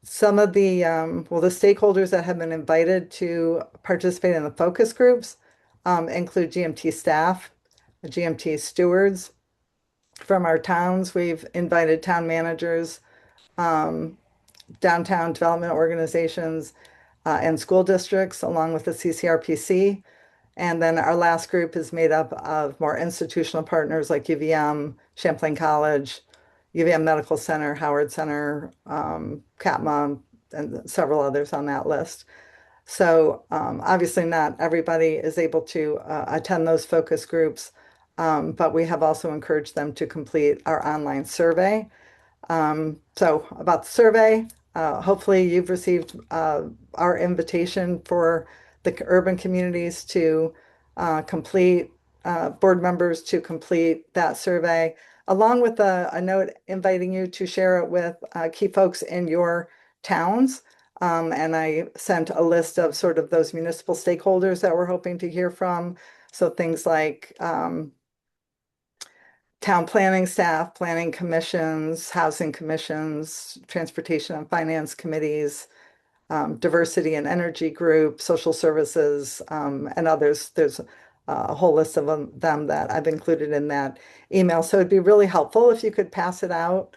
Some of the, the stakeholders that have been invited to participate in the focus groups include GMT staff, GMT stewards from our towns. We've invited town managers, downtown development organizations, and school districts, along with the CCRPC. And then our last group is made up of more institutional partners like UVM, Champlain College, UVM Medical Center, Howard Center, CATMA, and several others on that list. So obviously not everybody is able to attend those focus groups, but we have also encouraged them to complete our online survey. So about the survey, hopefully you've received our invitation for the urban communities to complete, board members to complete that survey, along with a note inviting you to share it with key folks in your towns. And I sent a list of sort of those municipal stakeholders that we're hoping to hear from. So things like town planning staff, planning commissions, housing commissions, transportation and finance committees, diversity and energy group, social services, and others. There's a whole list of them that I've included in that email. So it'd be really helpful if you could pass it out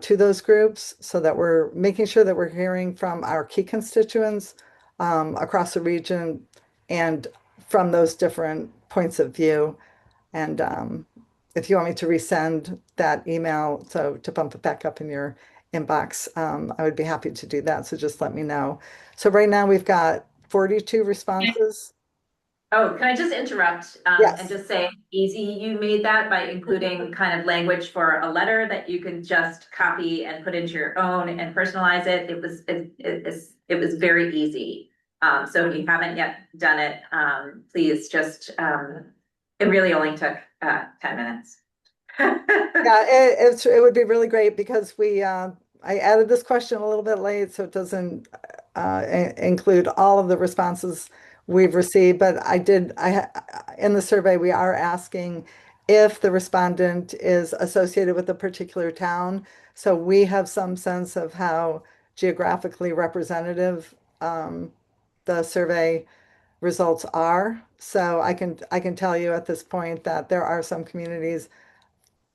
to those groups so that we're making sure that we're hearing from our key constituents across the region and from those different points of view. And if you want me to resend that email, so to bump it back up in your inbox, I would be happy to do that. So just let me know. So right now we've got 42 responses. Oh, can I just interrupt Yes. and just say, easy, you made that by including kind of language for a letter that you can just copy and put into your own and personalize it. It was very easy. So if you haven't yet done it, please just, it really only took 10 minutes. Yeah, it would be really great because I added this question a little bit late, so it doesn't include all of the responses we've received, but in the survey, we are asking if the respondent is associated with a particular town. So we have some sense of how geographically representative the survey results are. So I can tell you at this point that there are some communities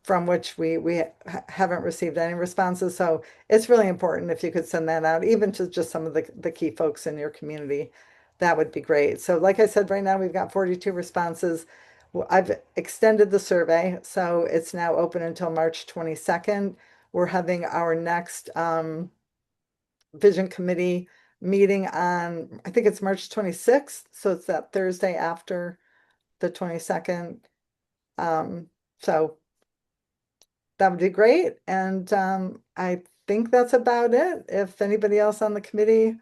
from which we haven't received any responses. So it's really important if you could send that out, even to just some of the key folks in your community. That would be great. So like I said, right now we've got 42 responses. I've extended the survey, so it's now open until March 22nd. We're having our next Vision Committee meeting on, I think it's March 26th. So it's that Thursday after the 22nd. So that would be great. And I think that's about it. If anybody else on the committee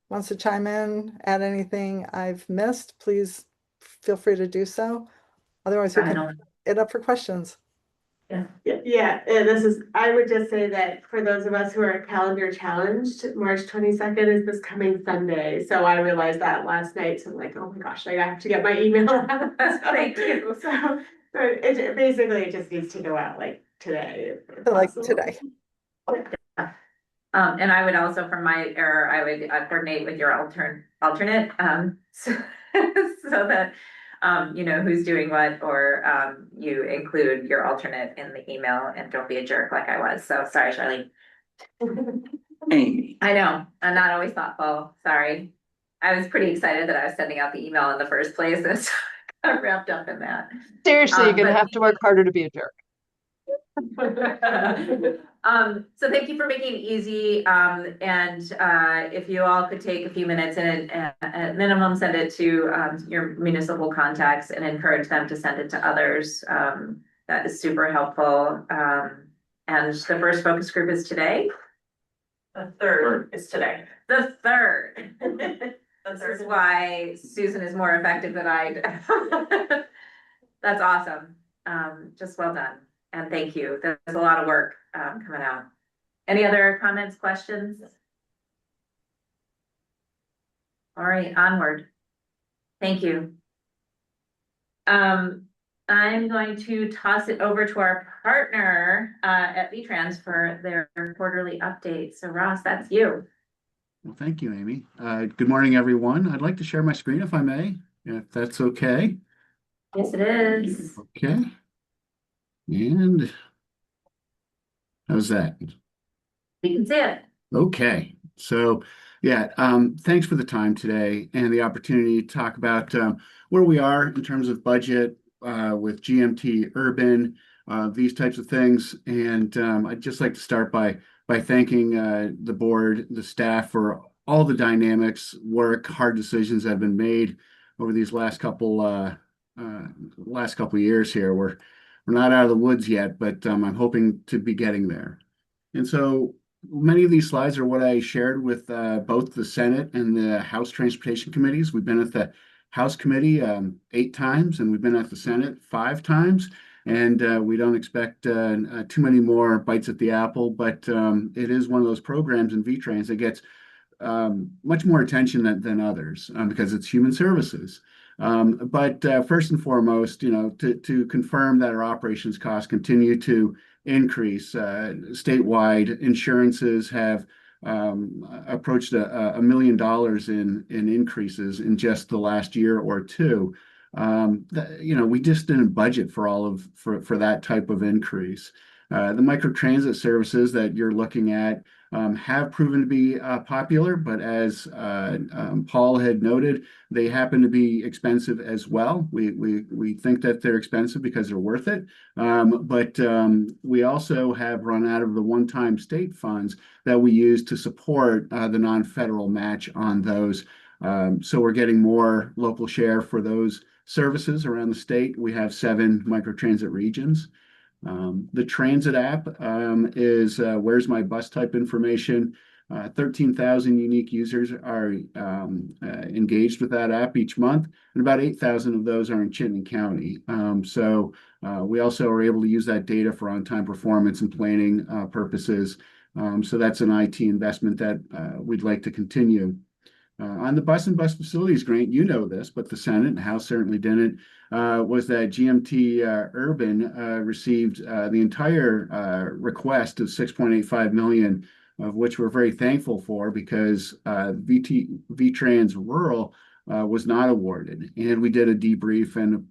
wants to chime in, add anything I've missed, please feel free to do so. Otherwise, we I can don't- open it up for questions. I would just say that for those of us who are calendar challenged, March 22nd is this coming Sunday. So I realized that last night, so I'm like, oh my gosh, I have to get my email out. Thank you. So it basically, it just needs to go out like today. if Like possible. today. And I would also, from my error, I would coordinate with your alternate, so that, you know, who's doing what, or, you include your alternate in the email and don't be a jerk like I was. So sorry, Charlene. Amy. I know, I'm not always thoughtful, sorry. I was pretty excited that I was sending out the email in the first place, and so I got wrapped up in that. Seriously, you're gonna but- have to work harder to be a jerk. So thank you for making it easy. And if you all could take a few minutes and at minimum send it to your municipal contacts and encourage them to send it to others. That is super helpful. And the first focus group is today. The third is today. The third. The This third is why Susan is more effective than I. That's awesome. Just well done. And thank you. There's a lot of work coming out. Any other comments, questions? All right, onward. Thank you. I'm going to toss it over to our partner at V-Trans for their quarterly update. So Ross, that's you. Well, thank you, Amy. Good morning, everyone. I'd like to share my screen if I may, if that's okay. Yes, it is. Okay. And how's that? We can see it. Okay. So, yeah, thanks for the time today and the opportunity to talk about where we are in terms of budget with GMT Urban, these types of things. And I'd just like to start by thanking the board, the staff for all the dynamics, work, hard decisions that have been made over these last couple years here. We're not out of the woods yet, but I'm hoping to be getting there. And so many of these slides are what I shared with both the Senate and the House Transportation Committees. We've been at the House Committee 8 times, and we've been at the Senate 5 times. And we don't expect too many more bites at the apple, but it is one of those programs in V-Trans that gets much more attention than others because it's human services. But first and foremost, you know, to confirm that our operations costs continue to increase statewide. Insurances have approached $1 million in increases in just the last year or two. You know, we just didn't budget for that type of increase. The microtransit services that you're looking at have proven to be popular, but as Paul had noted, they happen to be expensive as well. We think that they're expensive because they're worth it, but we also have run out of the one-time state funds that we use to support the non-federal match on those. So we're getting more local share for those services around the state. We have 7 microtransit regions. The transit app is where's my bus type information. 13,000 unique users are engaged with that app each month, and about 8,000 of those are in Chittenden County. So we also are able to use that data for on-time performance and planning purposes. So that's an IT investment that we'd like to continue. On the bus and bus facilities grant, you know this, but the Senate and House certainly didn't, was that GMT Urban received the entire request of $6.85 million, of which we're very thankful for because V-Trans Rural was not awarded. And we did a debrief, and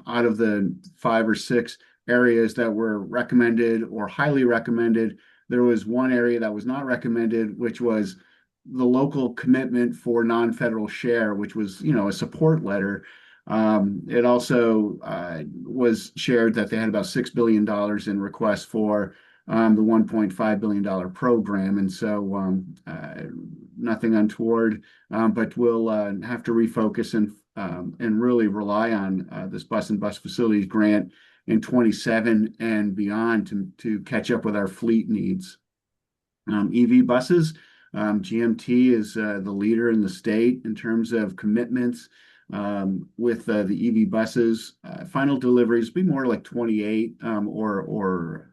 out of the 5 or 6 areas that were recommended or highly recommended, there was one area that was not recommended, which was the local commitment for non-federal share, which was, you know, a support letter. It also was shared that they had about $6 billion in requests for the $1.5 billion program. And so nothing untoward, but we'll have to refocus and really rely on this bus and bus facilities grant in 27 and beyond to catch up with our fleet needs. EV buses. GMT is the leader in the state in terms of commitments with the EV buses. Final deliveries be more like 28 or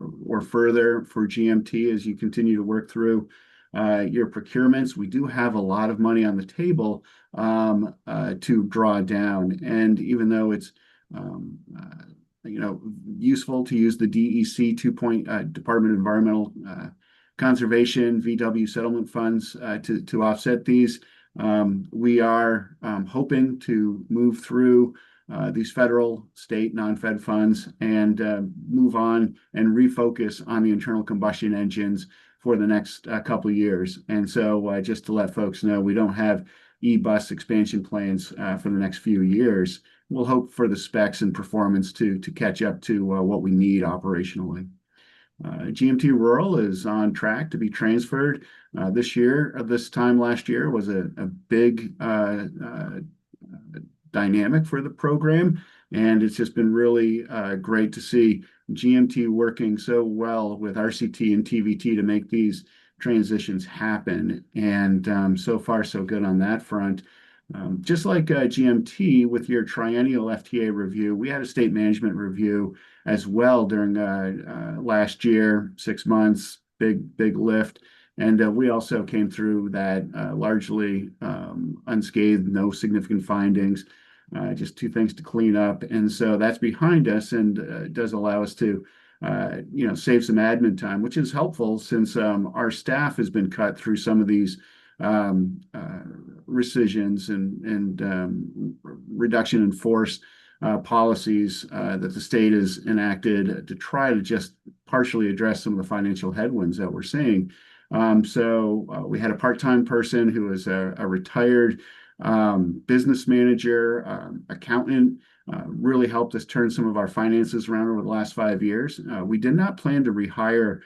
further for GMT as you continue to work through your procurements. We do have a lot of money on the table to draw down, and even though it's useful to use the DEC Department of Environmental Conservation VW settlement funds to offset these. We are hoping to move through these federal, state, non-fed funds and move on and refocus on the internal combustion engines for the next couple of years. And so just to let folks know, we don't have e-bus expansion plans for the next few years. We'll hope for the specs and performance to catch up to what we need operationally. GMT Rural is on track to be transferred this year. This time last year was a big dynamic for the program, and it's just been really great to see GMT working so well with RCT and TVT to make these transitions happen. And so far, so good on that front. Just like GMT with your triennial FTA review, we had a state management review as well during last year, 6 months, big lift. And we also came through that largely unscathed, no significant findings, just 2 things to clean up. And so that's behind us, and it does allow us to save some admin time, which is helpful since our staff has been cut through some of these rescissions and reduction in force policies that the state has enacted to try to just partially address some of the financial headwinds that we're seeing. So we had a part-time person who was a retired business manager, accountant, really helped us turn some of our finances around over the last 5 years. We did not plan to rehire.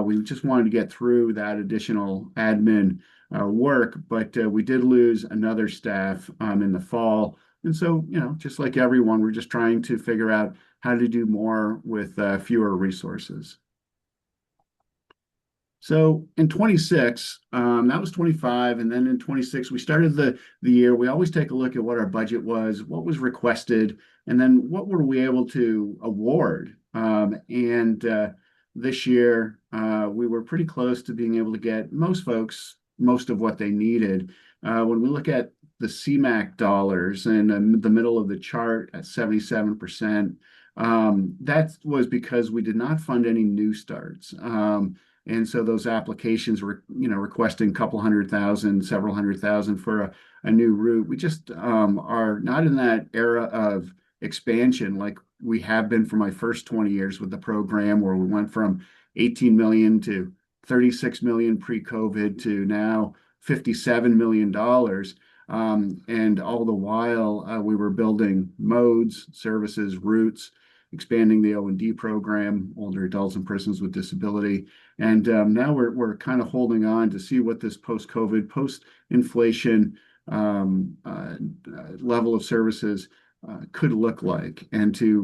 We just wanted to get through that additional admin work, but we did lose another staff in the fall. And so, just like everyone, we're just trying to figure out how to do more with fewer resources. So in 26, that was 25, and then in 26, we started the year. We always take a look at what our budget was, what was requested, and then what were we able to award. And this year, we were pretty close to being able to get most folks most of what they needed. When we look at the CMAQ dollars in the middle of the chart at 77%, that was because we did not fund any new starts. And so those applications were, requesting a couple $100,000, several $100,000 for a new route. We just are not in that era of expansion like we have been for my first 20 years with the program, where we went from 18 million to 36 million pre-COVID to now $57 million. And all the while we were building modes, services, routes, expanding the O&D program, older adults and persons with disability. And now we're kind of holding on to see what this post-COVID, post-inflation level of services could look like, and to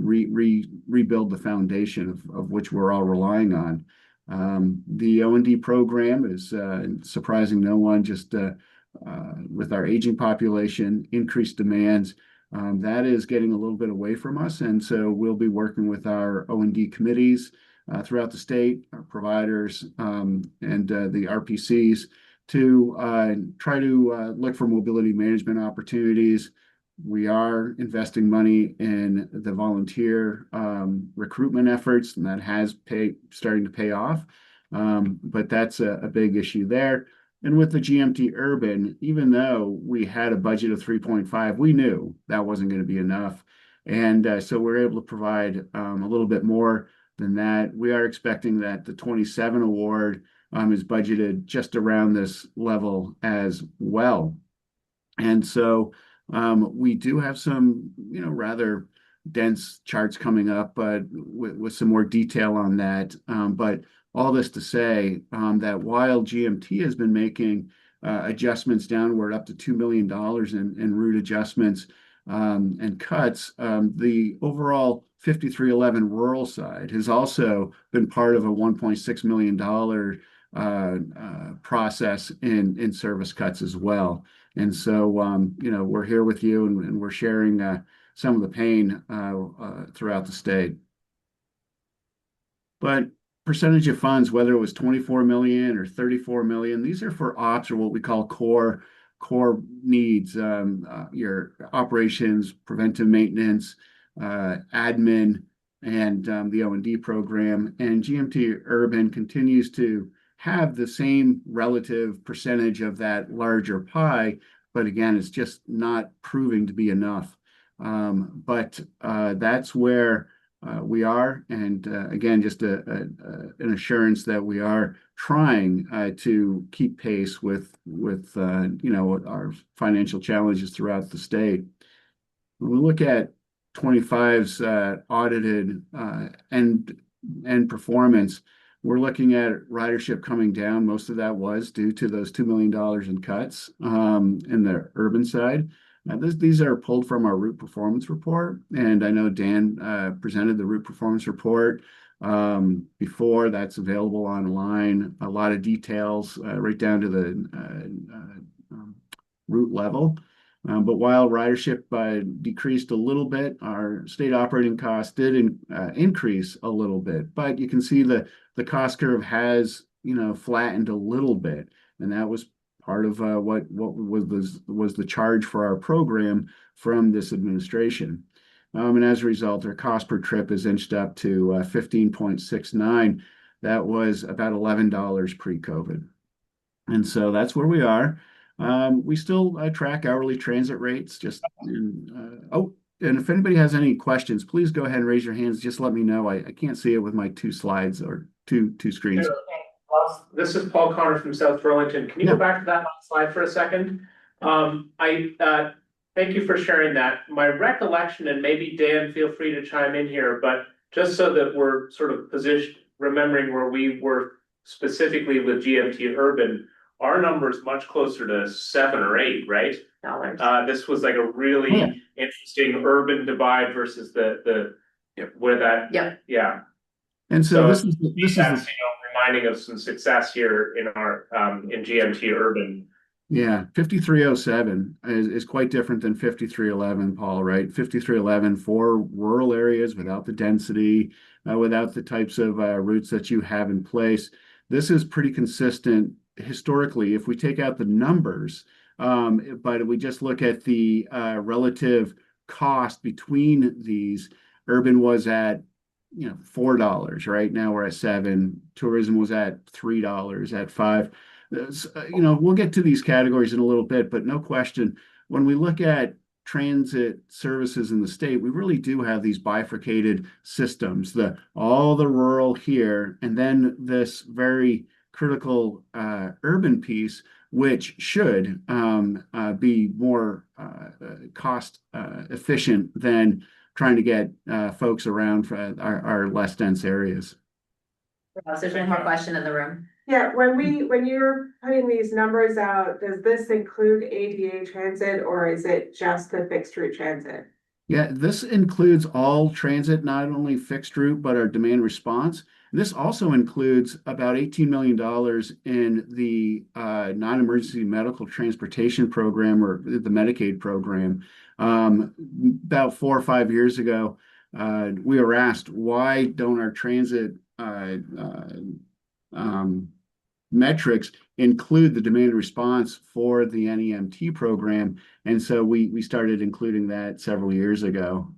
rebuild the foundation of which we're all relying on. The O&D program is surprising no one, just with our aging population, increased demands, that is getting a little bit away from us. And so we'll be working with our O&D committees throughout the state, our providers, and the RPCs to try to look for mobility management opportunities. We are investing money in the volunteer recruitment efforts, and that has starting to pay off. But that's a big issue there. And with the GMT Urban, even though we had a budget of 3.5, we knew that wasn't going to be enough. And so we're able to provide a little bit more than that. We are expecting that the 27 award is budgeted just around this level as well. And so we do have some, rather dense charts coming up, but with some more detail on that. But all this to say that while GMT has been making adjustments downward up to $2 million in route adjustments and cuts, the overall 5311 rural side has also been part of a $1.6 million process in service cuts as well. And so, we're here with you and we're sharing some of the pain throughout the state. But percentage of funds, whether it was 24 million or 34 million, these are for ops, or what we call core needs, your operations, preventive maintenance, admin, and the O&D program. And GMT Urban continues to have the same relative percentage of that larger pie, but again, it's just not proving to be enough. But that's where we are, and again, just an assurance that we are trying to keep pace with our financial challenges throughout the state. When we look at 25's audited end performance, we're looking at ridership coming down. Most of that was due to those $2 million in cuts in the urban side. These are pulled from our route performance report, and I know Dan presented the route performance report before. That's available online. A lot of details right down to the route level. But while ridership decreased a little bit, our state operating costs did increase a little bit. But you can see the cost curve has flattened a little bit, and that was part of what was the charge for our program from this administration. And as a result, our cost per trip is inched up to 15.69. That was about $11 pre-COVID. And so that's where we are. We still track hourly transit rates. And if anybody has any questions, please go ahead and raise your hands. Just let me know. I can't see it with my two slides or two screens. This is Paul Connor from South Burlington. Can you go back to that last slide for a second? I thank you for sharing that. My recollection, and maybe Dan, feel free to chime in here, but just so that we're sort of positioned, remembering where we were specifically with GMT Urban, our number is much closer to 7 or 8, right? This was like a really interesting urban divide versus where that. Yeah. And so this is reminding of some success here in our in GMT Urban. Yeah, 5307 is quite different than 5311, Paul, right? 5311 for rural areas without the density, without the types of routes that you have in place. This is pretty consistent historically if we take out the numbers, but if we just look at the relative cost between these. Urban was at $4, right? Now we're at $7. Tourism was at $3, at $5. We'll get to these categories in a little bit, but no question, when we look at transit services in the state, we really do have these bifurcated systems, all the rural here, and then this very critical urban piece, which should be more cost efficient than trying to get folks around for our less dense areas. There's one more question in the room. Yeah, when you're putting these numbers out, does this include ADA transit or is it just the fixed route transit? Yeah, this includes all transit, not only fixed route, but our demand response. This also includes about $18 million in the non-emergency medical transportation program, or the Medicaid program. About 4 or 5 years ago, we were asked, why don't our transit metrics include the demand response for the NEMT program? And so we started including that several years ago.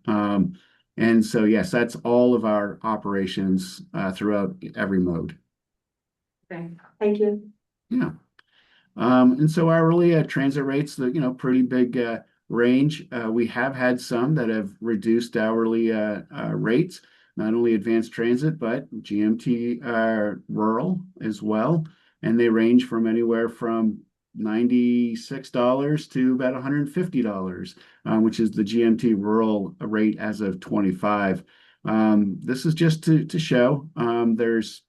And so, yes, that's all of our operations throughout every mode. Okay, thank you. Yeah. And so our early transit rates, pretty big range. We have had some that have reduced hourly rates, not only advanced transit, but GMT rural as well. And they range from anywhere from $96 to about $150, which is the GMT rural rate as of 25. This is just to show there's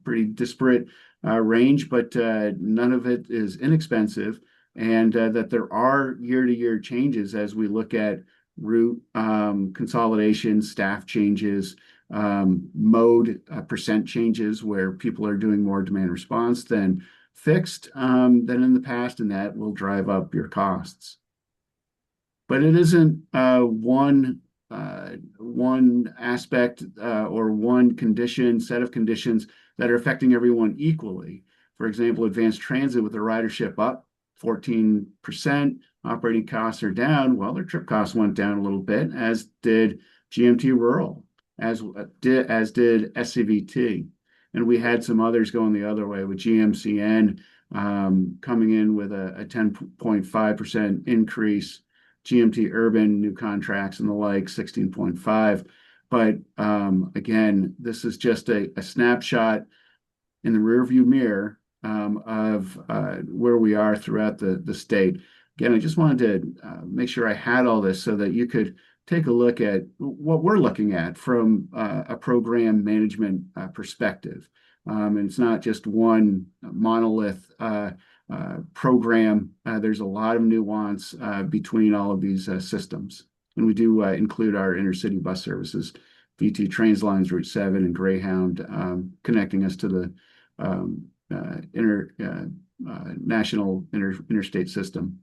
pretty disparate range, but none of it is inexpensive, and that there are year-to-year changes as we look at route consolidation, staff changes, mode percent changes where people are doing more demand response than fixed than in the past, and that will drive up your costs. But it isn't one aspect or one set of conditions that are affecting everyone equally. For example, advanced transit with the ridership up 14%, operating costs are down. Well, their trip costs went down a little bit, as did GMT Rural, as did SCVT. And we had some others going the other way with GMCN coming in with a 10.5% increase, GMT Urban new contracts and the like 16.5. But again, this is just a snapshot in the rearview mirror of where we are throughout the state. Again, I just wanted to make sure I had all this so that you could take a look at what we're looking at from a program management perspective. And it's not just one monolith program. There's a lot of nuance between all of these systems. And we do include our intercity bus services, VT Translines, Route 7, and Greyhound, connecting us to the national interstate system.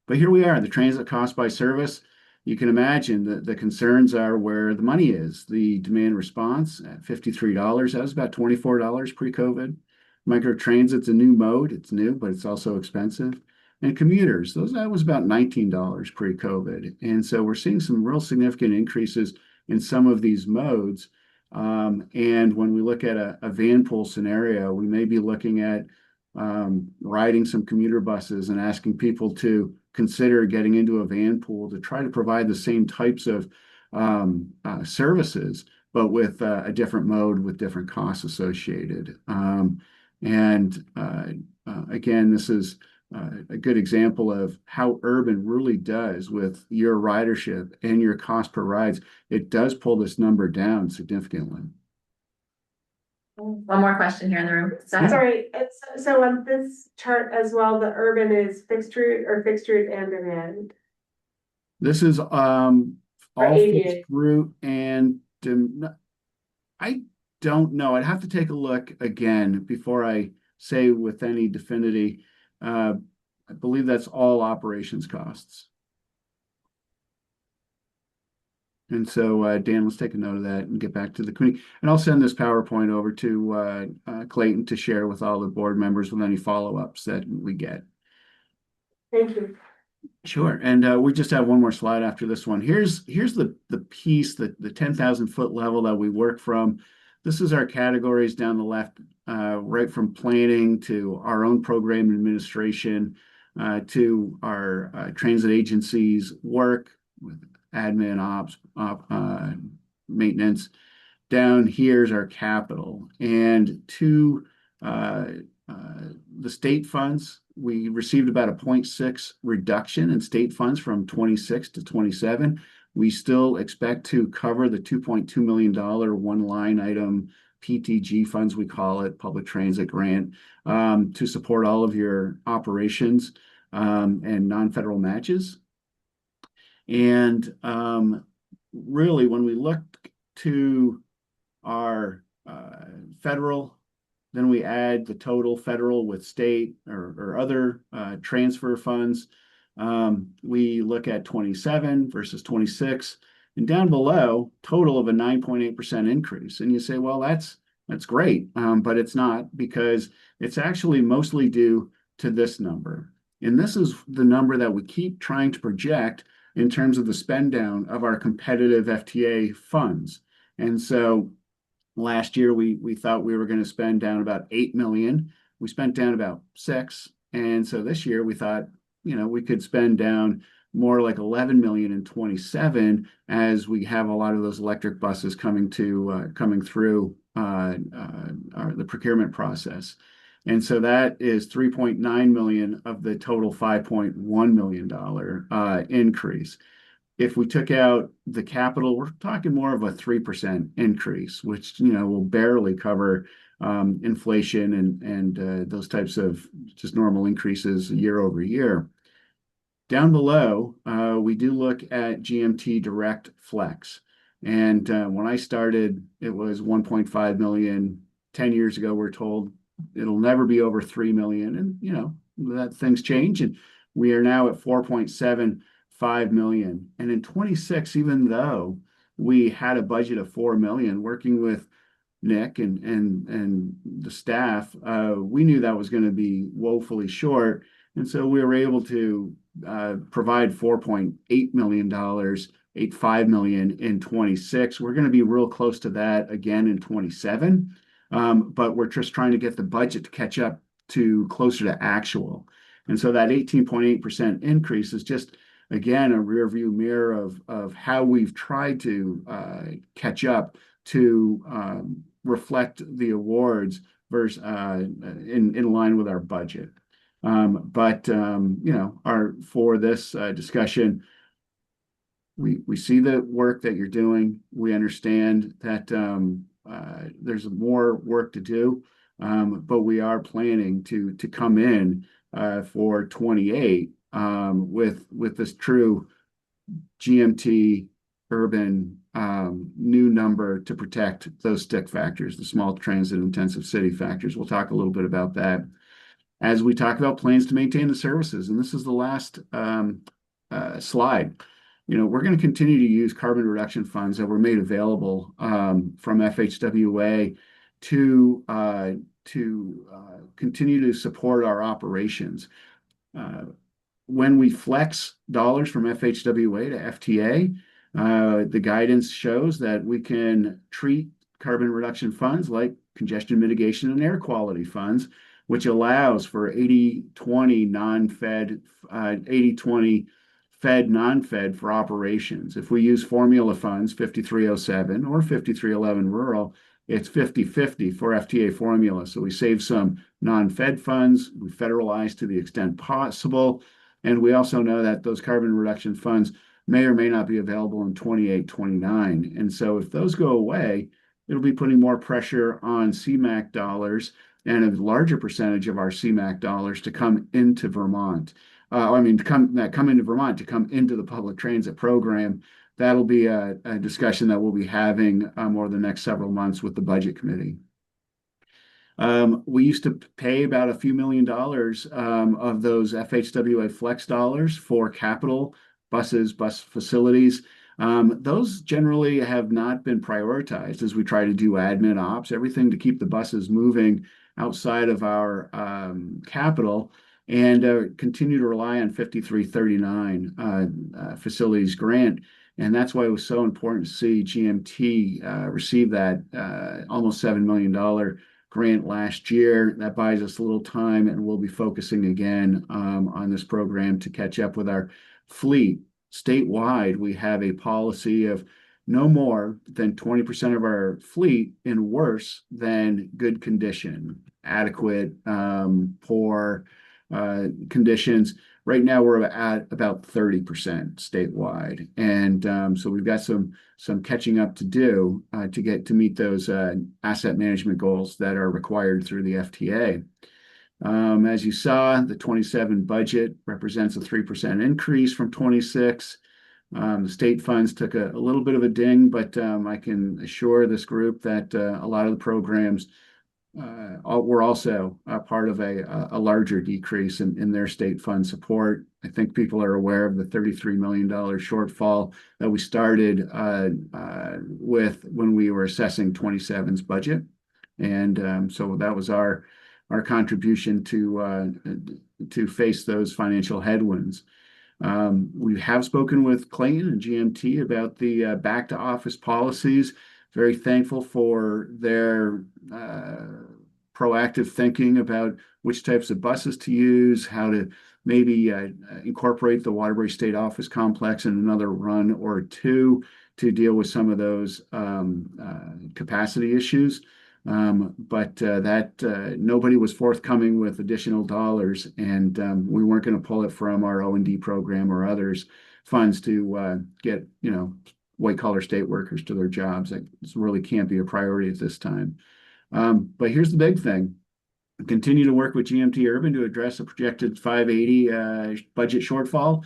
But here we are, the transit cost by service. You can imagine that the concerns are where the money is. The demand response at $53, that was about $24 pre-COVID. Microtransit's a new mode. It's new, but it's also expensive. And commuters, that was about $19 pre-COVID. And so we're seeing some real significant increases in some of these modes. And when we look at a van pool scenario, we may be looking at riding some commuter buses and asking people to consider getting into a van pool to try to provide the same types of services, but with a different mode with different costs associated. Again, this is a good example of how urban really does with your ridership and your cost per rides. It does pull this number down significantly. One more question here in the room. Sorry, so on this chart as well, the urban is fixed route and demand. This is all ADA. fixed route, and I don't know. I'd have to take a look again before I say with any definity. I believe that's all operations costs. And so, Dan, let's take a note of that and get back to the committee. And I'll send this PowerPoint over to Clayton to share with all the board members with any follow-ups that we get. Thank you. Sure. And we just have one more slide after this one. Here's the piece, the 10,000 foot level that we work from. This is our categories down the left, right from planning to our own program administration to our transit agencies work with admin, ops, maintenance. Down here's our capital. And to the state funds, we received about a 0.6 reduction in state funds from 26 to 27. We still expect to cover the $2.2 million one line item PTG funds, we call it, public transit grant, to support all of your operations and non-federal matches. And really, when we look to our federal, then we add the total federal with state or other transfer funds. We look at 27 versus 26, and down below, total of a 9.8% increase. And you say, well, that's great, but it's not, because it's actually mostly due to this number. And this is the number that we keep trying to project in terms of the spend down of our competitive FTA funds. And so last year, we thought we were going to spend down about 8 million. We spent down about 6. And so this year we thought, we could spend down more like 11 million in 27 as we have a lot of those electric buses coming through the procurement process. And so that is 3.9 million of the total $5.1 million increase. If we took out the capital, we're talking more of a 3% increase, which will barely cover inflation and those types of just normal increases year over year. Down below, we do look at GMT Direct Flex. And when I started, it was 1.5 million. 10 years ago, we're told it'll never be over 3 million. And, you know, that things change. And we are now at 4.75 million. And in 26, even though we had a budget of 4 million, working with Nick and the staff, we knew that was going to be woefully short. And so we were able to provide $4.8 million, 8.5 million in 26. We're going to be real close to that again in 27. But we're just trying to get the budget to catch up to closer to actual. And so that 18.8% increase is just, again, a rear view mirror of how we've tried to catch up to reflect the awards versus in line with our budget. But you know, for this discussion, we see the work that you're doing. We understand that there's more work to do, but we are planning to come in for 28 with this true GMT urban new number to protect those stick factors, the small transit intensive city factors. We'll talk a little bit about that as we talk about plans to maintain the services. And this is the last slide. You know, we're going to continue to use carbon reduction funds that were made available from FHWA to continue to support our operations. When we flex dollars from FHWA to FTA, the guidance shows that we can treat carbon reduction funds like congestion mitigation and air quality funds, which allows for 80-20 non-fed, 80-20 fed, non-fed for operations. If we use formula funds, 5307 or 5311 rural, it's 50-50 for FTA formula. So we save some non-fed funds, we federalize to the extent possible. And we also know that those carbon reduction funds may or may not be available in 28, 29. And so if those go away, it'll be putting more pressure on CMAQ dollars and a larger percentage of our CMAQ dollars to come into Vermont. To come into Vermont, to come into the public transit program. That'll be a discussion that we'll be having over the next several months with the budget committee. We used to pay about a few $1 million of those FHWA flex dollars for capital buses, bus facilities. Those generally have not been prioritized as we try to do admin ops, everything to keep the buses moving outside of our capital, and continue to rely on 5339 facilities grant. And that's why it was so important to see GMT receive that almost $7 million grant last year. That buys us a little time, and we'll be focusing again on this program to catch up with our fleet. Statewide, we have a policy of no more than 20% of our fleet in worse than good condition, adequate, poor conditions. Right now we're at about 30% statewide. And so we've got some catching up to do to meet those asset management goals that are required through the FTA. As you saw, the 27 budget represents a 3% increase from 26. The state funds took a little bit of a ding, but I can assure this group that a lot of the programs were also a part of a larger decrease in their state fund support. I think people are aware of the $33 million shortfall that we started with when we were assessing 27's budget. And so that was our contribution to face those financial headwinds. We have spoken with Clayton and GMT about the back to office policies. Very thankful for their proactive thinking about which types of buses to use, how to maybe incorporate the Waterbury State Office Complex in another run or two to deal with some of those capacity issues. But nobody was forthcoming with additional dollars, and we weren't going to pull it from our O&D program or others funds to get, white collar state workers to their jobs. That really can't be a priority at this time. But here's the big thing. Continue to work with GMT Urban to address a projected 580 budget shortfall.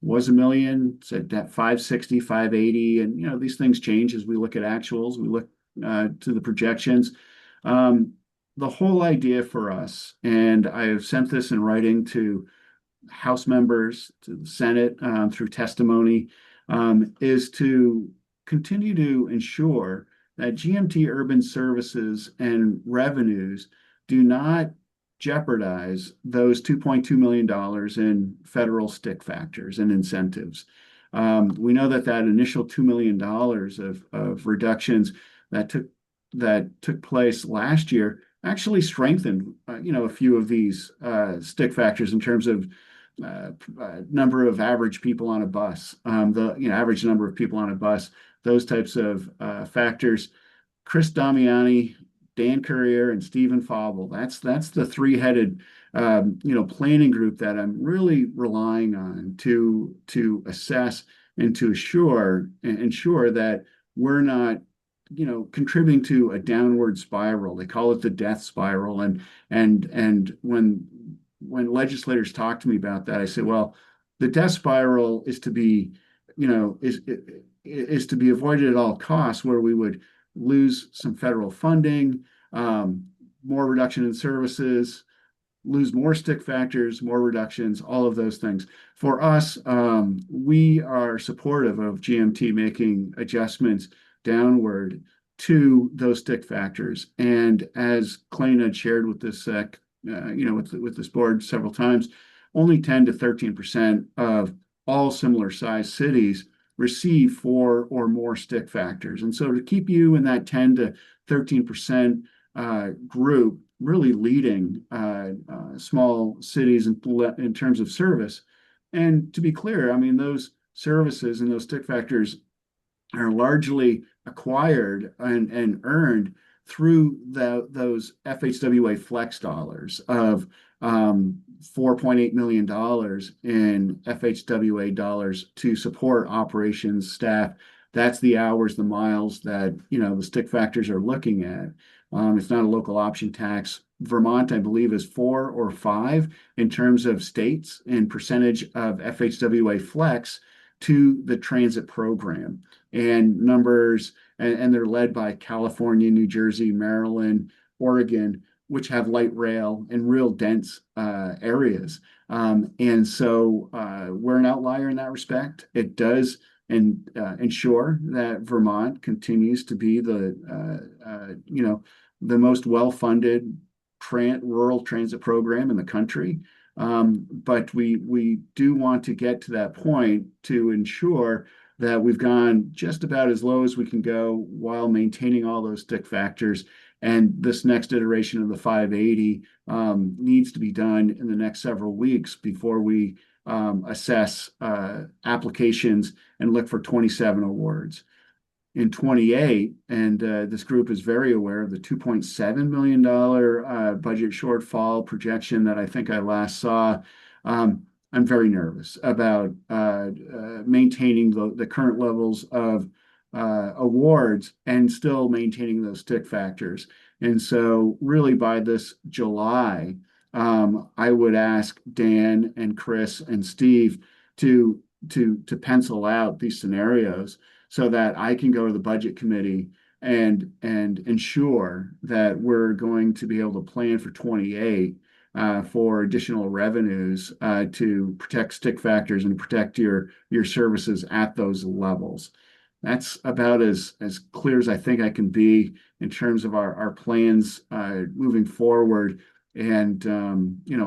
was 1 million, said that 560, 580, and you know, these things change as we look at actuals, we look to the projections. The whole idea for us, and I have sent this in writing to House members, to the Senate, through testimony, is to continue to ensure that GMT urban services and revenues do not jeopardize those $2.2 million in federal stick factors and incentives. We know that initial $2 million of reductions that took place last year actually strengthened, a few of these stick factors in terms of number of average people on a bus, average number of people on a bus, those types of factors. Chris Damiani, Dan Courier, and Stephen Fauble. That's the three-headed, planning group that I'm really relying on to assess and to ensure that we're not, contributing to a downward spiral. They call it the death spiral. And when legislators talk to me about that, I say, well, the death spiral is to be, is to be avoided at all costs, where we would lose some federal funding, more reduction in services, lose more stick factors, more reductions, all of those things. For us, we are supportive of GMT making adjustments downward to those stick factors. And as Clayton had shared with this, with this board several times, only 10 to 13% of all similar sized cities receive 4 or more stick factors. And so to keep you in that 10 to 13% group, really leading small cities in terms of service. And to be clear, I mean, those services and those stick factors are largely acquired and earned through those FHWA flex dollars of $4.8 million in FHWA dollars to support operations staff. That's the hours, the miles that, the stick factors are looking at. It's not a local option tax. Vermont, I believe, is 4 or 5 in terms of states and percentage of FHWA flex to the transit program. And numbers, and they're led by California, New Jersey, Maryland, Oregon, which have light rail and real dense areas. And so we're an outlier in that respect. It does ensure that Vermont continues to be the most well-funded rural transit program in the country. But we do want to get to that point to ensure that we've gone just about as low as we can go while maintaining all those stick factors. And this next iteration of the 580 needs to be done in the next several weeks before we assess applications and look for 27 awards. In 28, and this group is very aware of the $2.7 million budget shortfall projection that I think I last saw. I'm very nervous about maintaining the current levels of awards and still maintaining those stick factors. And so really by this July, I would ask Dan and Chris and Steve to pencil out these scenarios so that I can go to the budget committee and ensure that we're going to be able to plan for 28 for additional revenues to protect stick factors and protect your services at those levels. That's about as clear as I think I can be in terms of our plans moving forward. And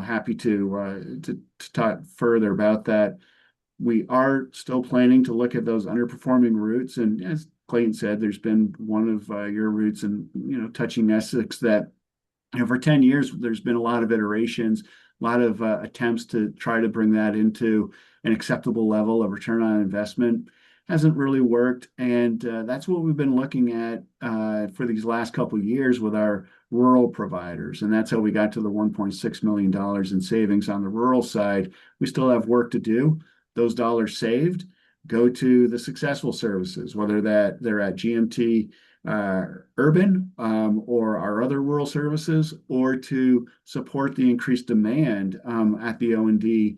happy to talk further about that. We are still planning to look at those underperforming routes, and as Clayton said, there's been one of your routes in touching Essex that for 10 years there's been a lot of iterations, a lot of attempts to try to bring that into an acceptable level of return on investment. Hasn't really worked, and that's what we've been looking at for these last couple of years with our rural providers, and that's how we got to the $1.6 million in savings on the rural side. We still have work to do. Those dollars saved go to the successful services, whether that they're at GMT urban or our other rural services, or to support the increased demand at the O&D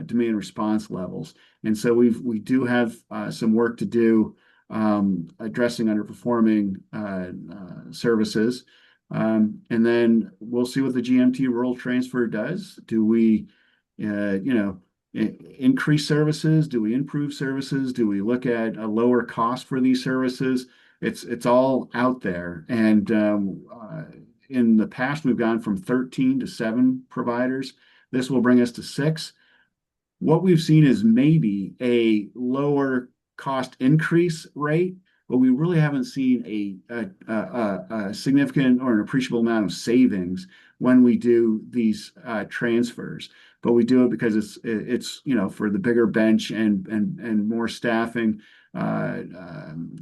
demand response levels. And so we do have some work to do addressing underperforming services. And then we'll see what the GMT rural transfer does. Do we, increase services? Do we improve services? Do we look at a lower cost for these services? It's all out there. And in the past, we've gone from 13 to 7 providers. This will bring us to 6. What we've seen is maybe a lower cost increase rate, but we really haven't seen a significant or an appreciable amount of savings when we do these transfers. But we do it because it's for the bigger bench and more staffing,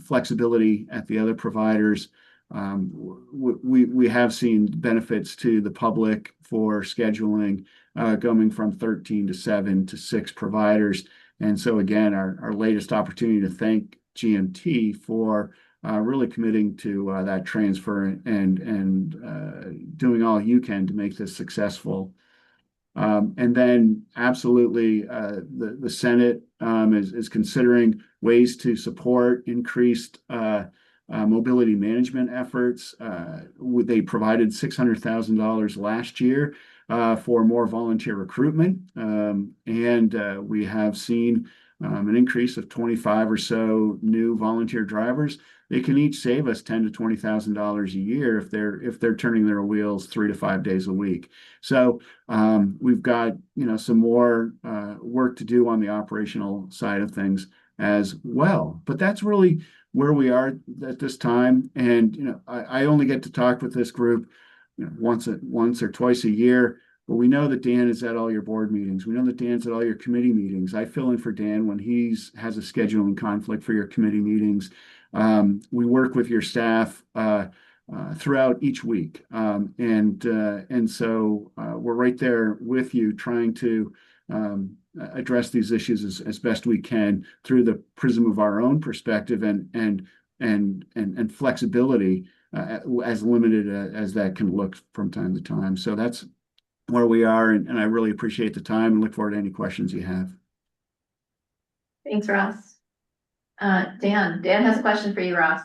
flexibility at the other providers. We have seen benefits to the public for scheduling going from 13 to 7 to 6 providers. And so again, our latest opportunity to thank GMT for really committing to that transfer and doing all you can to make this successful. And then absolutely, the Senate is considering ways to support increased mobility management efforts. They provided $600,000 last year for more volunteer recruitment. And we have seen an increase of 25 or so new volunteer drivers. They can each save us $10,000 to $20,000 a year if they're turning their wheels 3 to 5 days a week. So we've got some more work to do on the operational side of things as well. But that's really where we are at this time. And I only get to talk with this group once or twice a year. But we know that Dan is at all your board meetings. We know that Dan's at all your committee meetings. I fill in for Dan when he has a scheduling conflict for your committee meetings. We work with your staff throughout each week. And so we're right there with you trying to address these issues as best we can through the prism of our own perspective and flexibility, as limited as that can look from time to time. So that's where we are, and I really appreciate the time and look forward to any questions you have. Thanks, Ross. Dan has a question for you, Ross.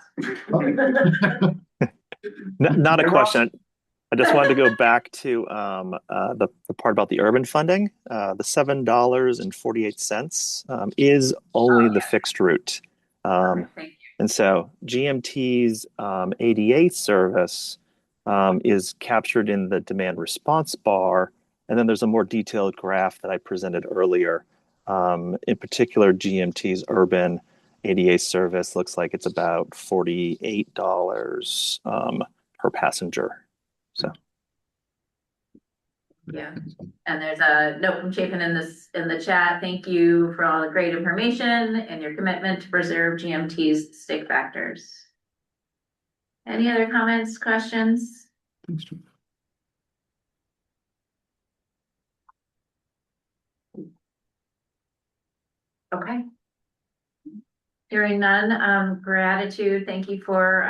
Not a question. I just wanted to go back to the part about the urban funding. The $7.48 is only the fixed route. And so GMT's ADA service is captured in the demand response bar. And then there's a more detailed graph that I presented earlier. In particular, GMT's urban ADA service looks like it's about $48 per passenger. So. Yeah, and there's a note from Chapin in the chat. Thank you for all the great information and your commitment to preserve GMT's stake factors. Any other comments, questions? Thanks, John. Okay. Hearing none, gratitude. Thank you for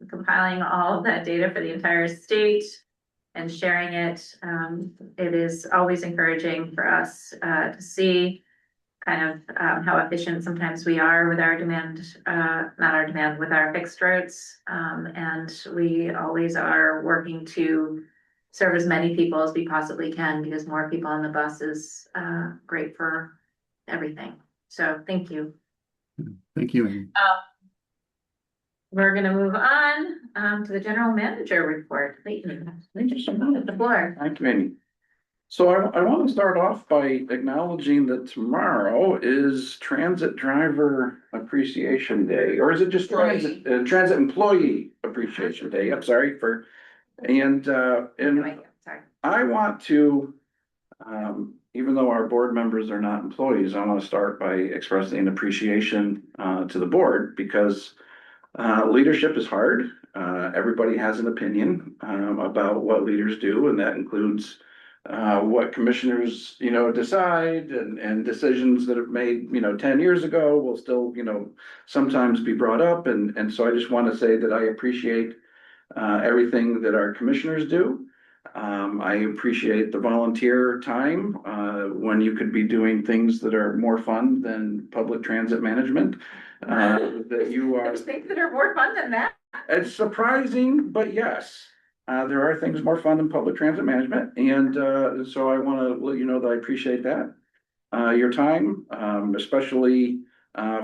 compiling all of that data for the entire state and sharing it. It is always encouraging for us to see kind of how efficient sometimes we are with our demand, with our fixed routes. And we always are working to serve as many people as we possibly can, because more people on the bus is great for everything. So thank you. Thank you, Amy. We're going to move on to the general manager report. Clayton, the floor. Thank you, Amy. So I want to start off by acknowledging that tomorrow is Transit Driver Appreciation Day, or is it just Transit Employee Appreciation Day? I'm sorry for, and Sorry. I want to, even though our board members are not employees, I want to start by expressing appreciation to the board, because leadership is hard. Everybody has an opinion about what leaders do, and that includes what commissioners, decide, and decisions that have made, 10 years ago will still, sometimes be brought up. And so I just want to say that I appreciate everything that our commissioners do. I appreciate the volunteer time, when you could be doing things that are more fun than public transit management. That you are, There's things that are more fun than that. it's surprising, but yes. There are things more fun than public transit management, and so I want to let you know that I appreciate that. Your time, especially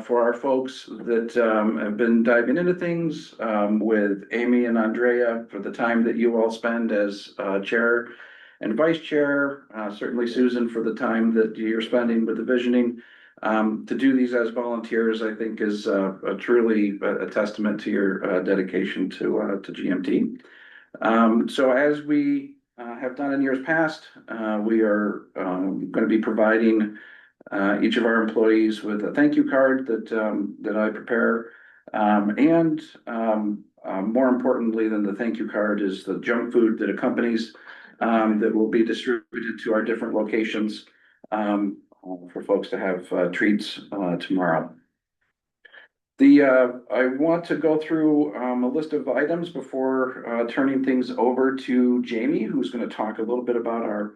for our folks that have been diving into things, with Amy and Andrea, for the time that you all spend as chair and vice chair, certainly Susan for the time that you're spending with the visioning. To do these as volunteers, I think is truly a testament to your dedication to GMT. So as we have done in years past, we are going to be providing each of our employees with a thank you card that I prepare. More importantly than the thank you card is the junk food that accompanies, that will be distributed to our different locations, for folks to have treats tomorrow. I want to go through a list of items before turning things over to Jamie, who's going to talk a little bit about our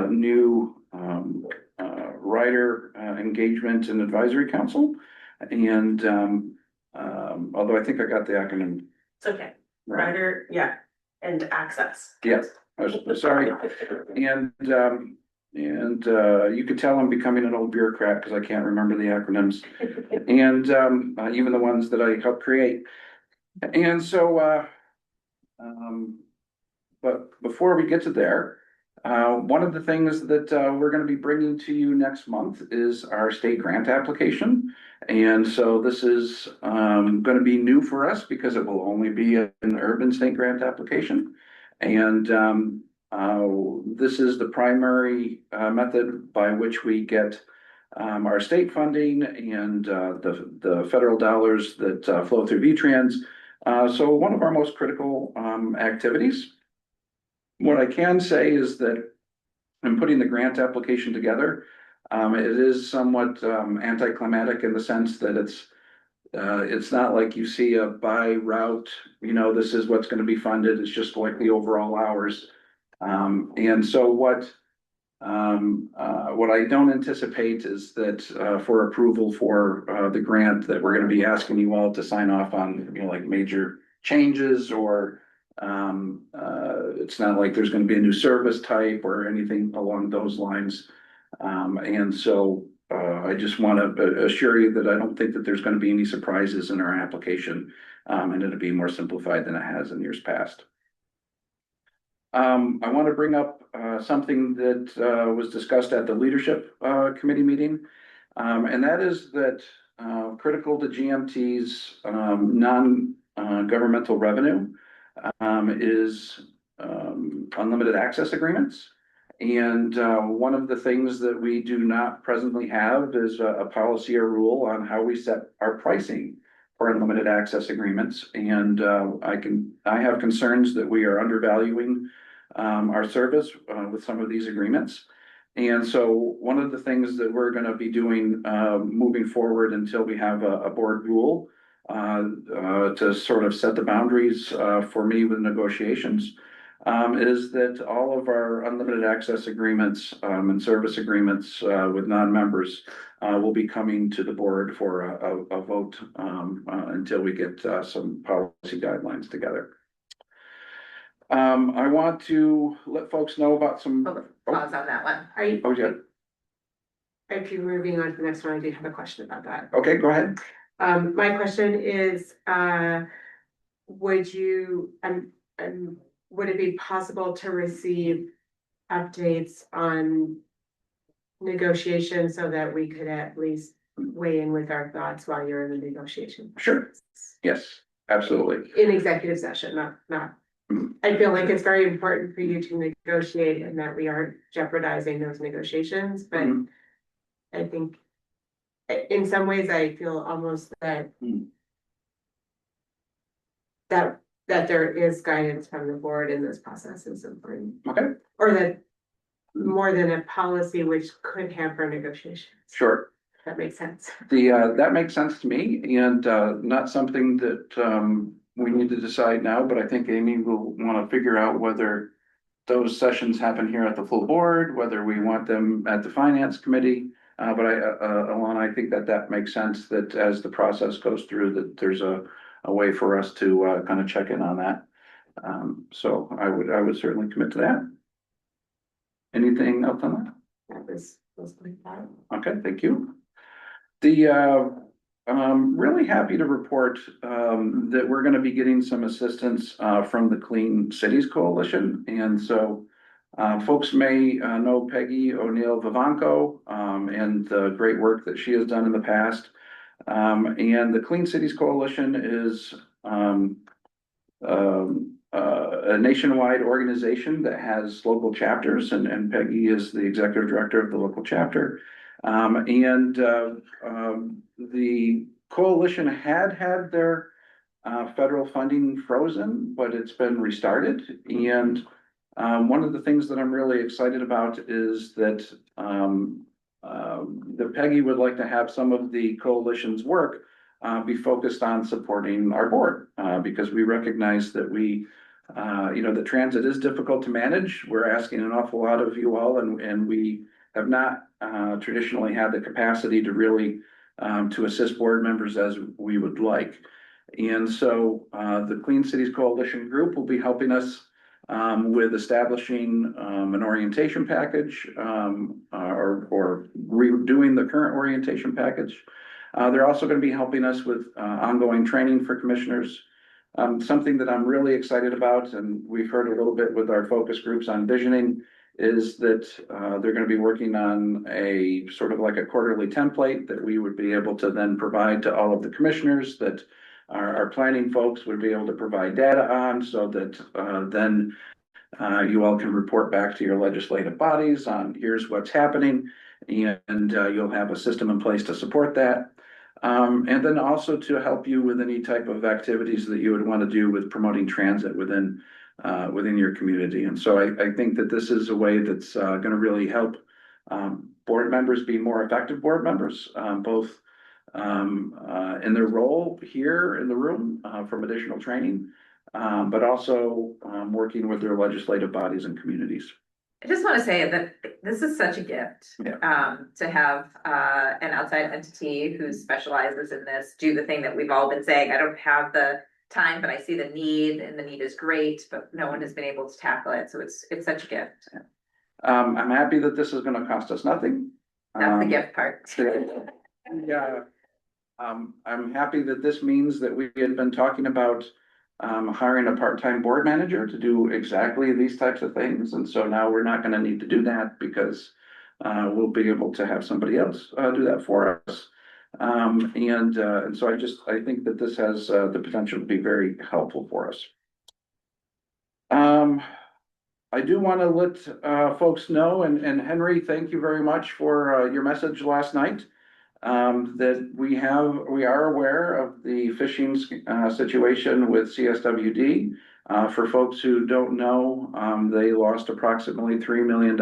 new rider engagement and advisory council. And although I think I got the acronym. It's okay. Rider, yeah, and access. Yes, sorry. And you could tell I'm becoming an old bureaucrat because I can't remember the acronyms, and even the ones that I helped create. And so, but before we get to there, one of the things that we're going to be bringing to you next month is our state grant application. And so this is going to be new for us because it will only be an urban state grant application. And this is the primary method by which we get our state funding and the federal dollars that flow through VTrans. So one of our most critical activities. What I can say is that in putting the grant application together, it is somewhat anticlimactic in the sense that it's not like you see a by route, this is what's going to be funded. It's just like the overall hours. And so what I don't anticipate is that for approval for the grant that we're going to be asking you all to sign off on, like major changes, or it's not like there's going to be a new service type or anything along those lines. And so I just want to assure you that I don't think that there's going to be any surprises in our application, and it'll be more simplified than it has in years past. I want to bring up something that was discussed at the leadership committee meeting, and that is that critical to GMT's non-governmental revenue is unlimited access agreements. And one of the things that we do not presently have is a policy or rule on how we set our pricing for unlimited access agreements. And I have concerns that we are undervaluing our service with some of these agreements. And so one of the things that we're going to be doing moving forward until we have a board rule to sort of set the boundaries for me with negotiations, is that all of our unlimited access agreements and service agreements with non-members will be coming to the board for a vote until we get some policy guidelines together. I want to let folks know about some. Pause on that one. Are you? Oh, yeah. If you're moving on to the next one, I do have a question about that. Okay, go ahead. My question is, would it be possible to receive updates on negotiations so that we could at least weigh in with our thoughts while you're in the negotiation? Sure. Yes, absolutely. In executive session, not. I feel like it's very important for you to negotiate and that we aren't jeopardizing those negotiations, but I think in some ways I feel almost that there is guidance from the board in this process is important. Okay. Or that more than a policy which could hamper negotiations. Sure. That makes sense. That makes sense to me, and not something that we need to decide now, but I think Amy will want to figure out whether those sessions happen here at the full board, whether we want them at the finance committee. But Alana, I think that that makes sense, that as the process goes through, that there's a way for us to kind of check in on that. So I would certainly commit to that. Anything else on that? That was like that. Okay, thank you. Really happy to report that we're gonna be getting some assistance from the Clean Cities Coalition. And so folks may know Peggy O'Neill Vivanco and the great work that she has done in the past. And the Clean Cities Coalition is a nationwide organization that has local chapters, and Peggy is the executive director of the local chapter. The coalition had their federal funding frozen, but it's been restarted. And one of the things that I'm really excited about is that Peggy would like to have some of the coalition's work be focused on supporting our board, because we recognize that the transit is difficult to manage. We're asking an awful lot of you all, and we have not traditionally had the capacity to really to assist board members as we would like. And so the Clean Cities Coalition group will be helping us with establishing an orientation package or redoing the current orientation package. They're also going to be helping us with ongoing training for commissioners. Something that I'm really excited about, and we've heard a little bit with our focus groups on visioning, is that they're going to be working on a sort of like a quarterly template that we would be able to then provide to all of the commissioners, that our planning folks would be able to provide data on, so that then you all can report back to your legislative bodies on here's what's happening, and you'll have a system in place to support that. And then also to help you with any type of activities that you would want to do with promoting transit within your community. And so I think that this is a way that's going to really help board members be more effective board members, both in their role here in the room from additional training, but also working with their legislative bodies and communities. I just want to say that this is such a gift, to have an outside entity who specializes in this do the thing that we've all been saying. I don't have the time, but I see the need, and the need is great, but no one has been able to tackle it. So it's such a gift. I'm happy that this is going to cost us nothing. That's the gift part. Yeah. I'm happy that this means that we had been talking about hiring a part-time board manager to do exactly these types of things. And so now we're not going to need to do that, because we'll be able to have somebody else do that for us. And so I think that this has the potential to be very helpful for us. I do want to let folks know, and Henry, thank you very much for your message last night. That we are aware of the phishing situation with CSWD. For folks who don't know, they lost approximately $3 million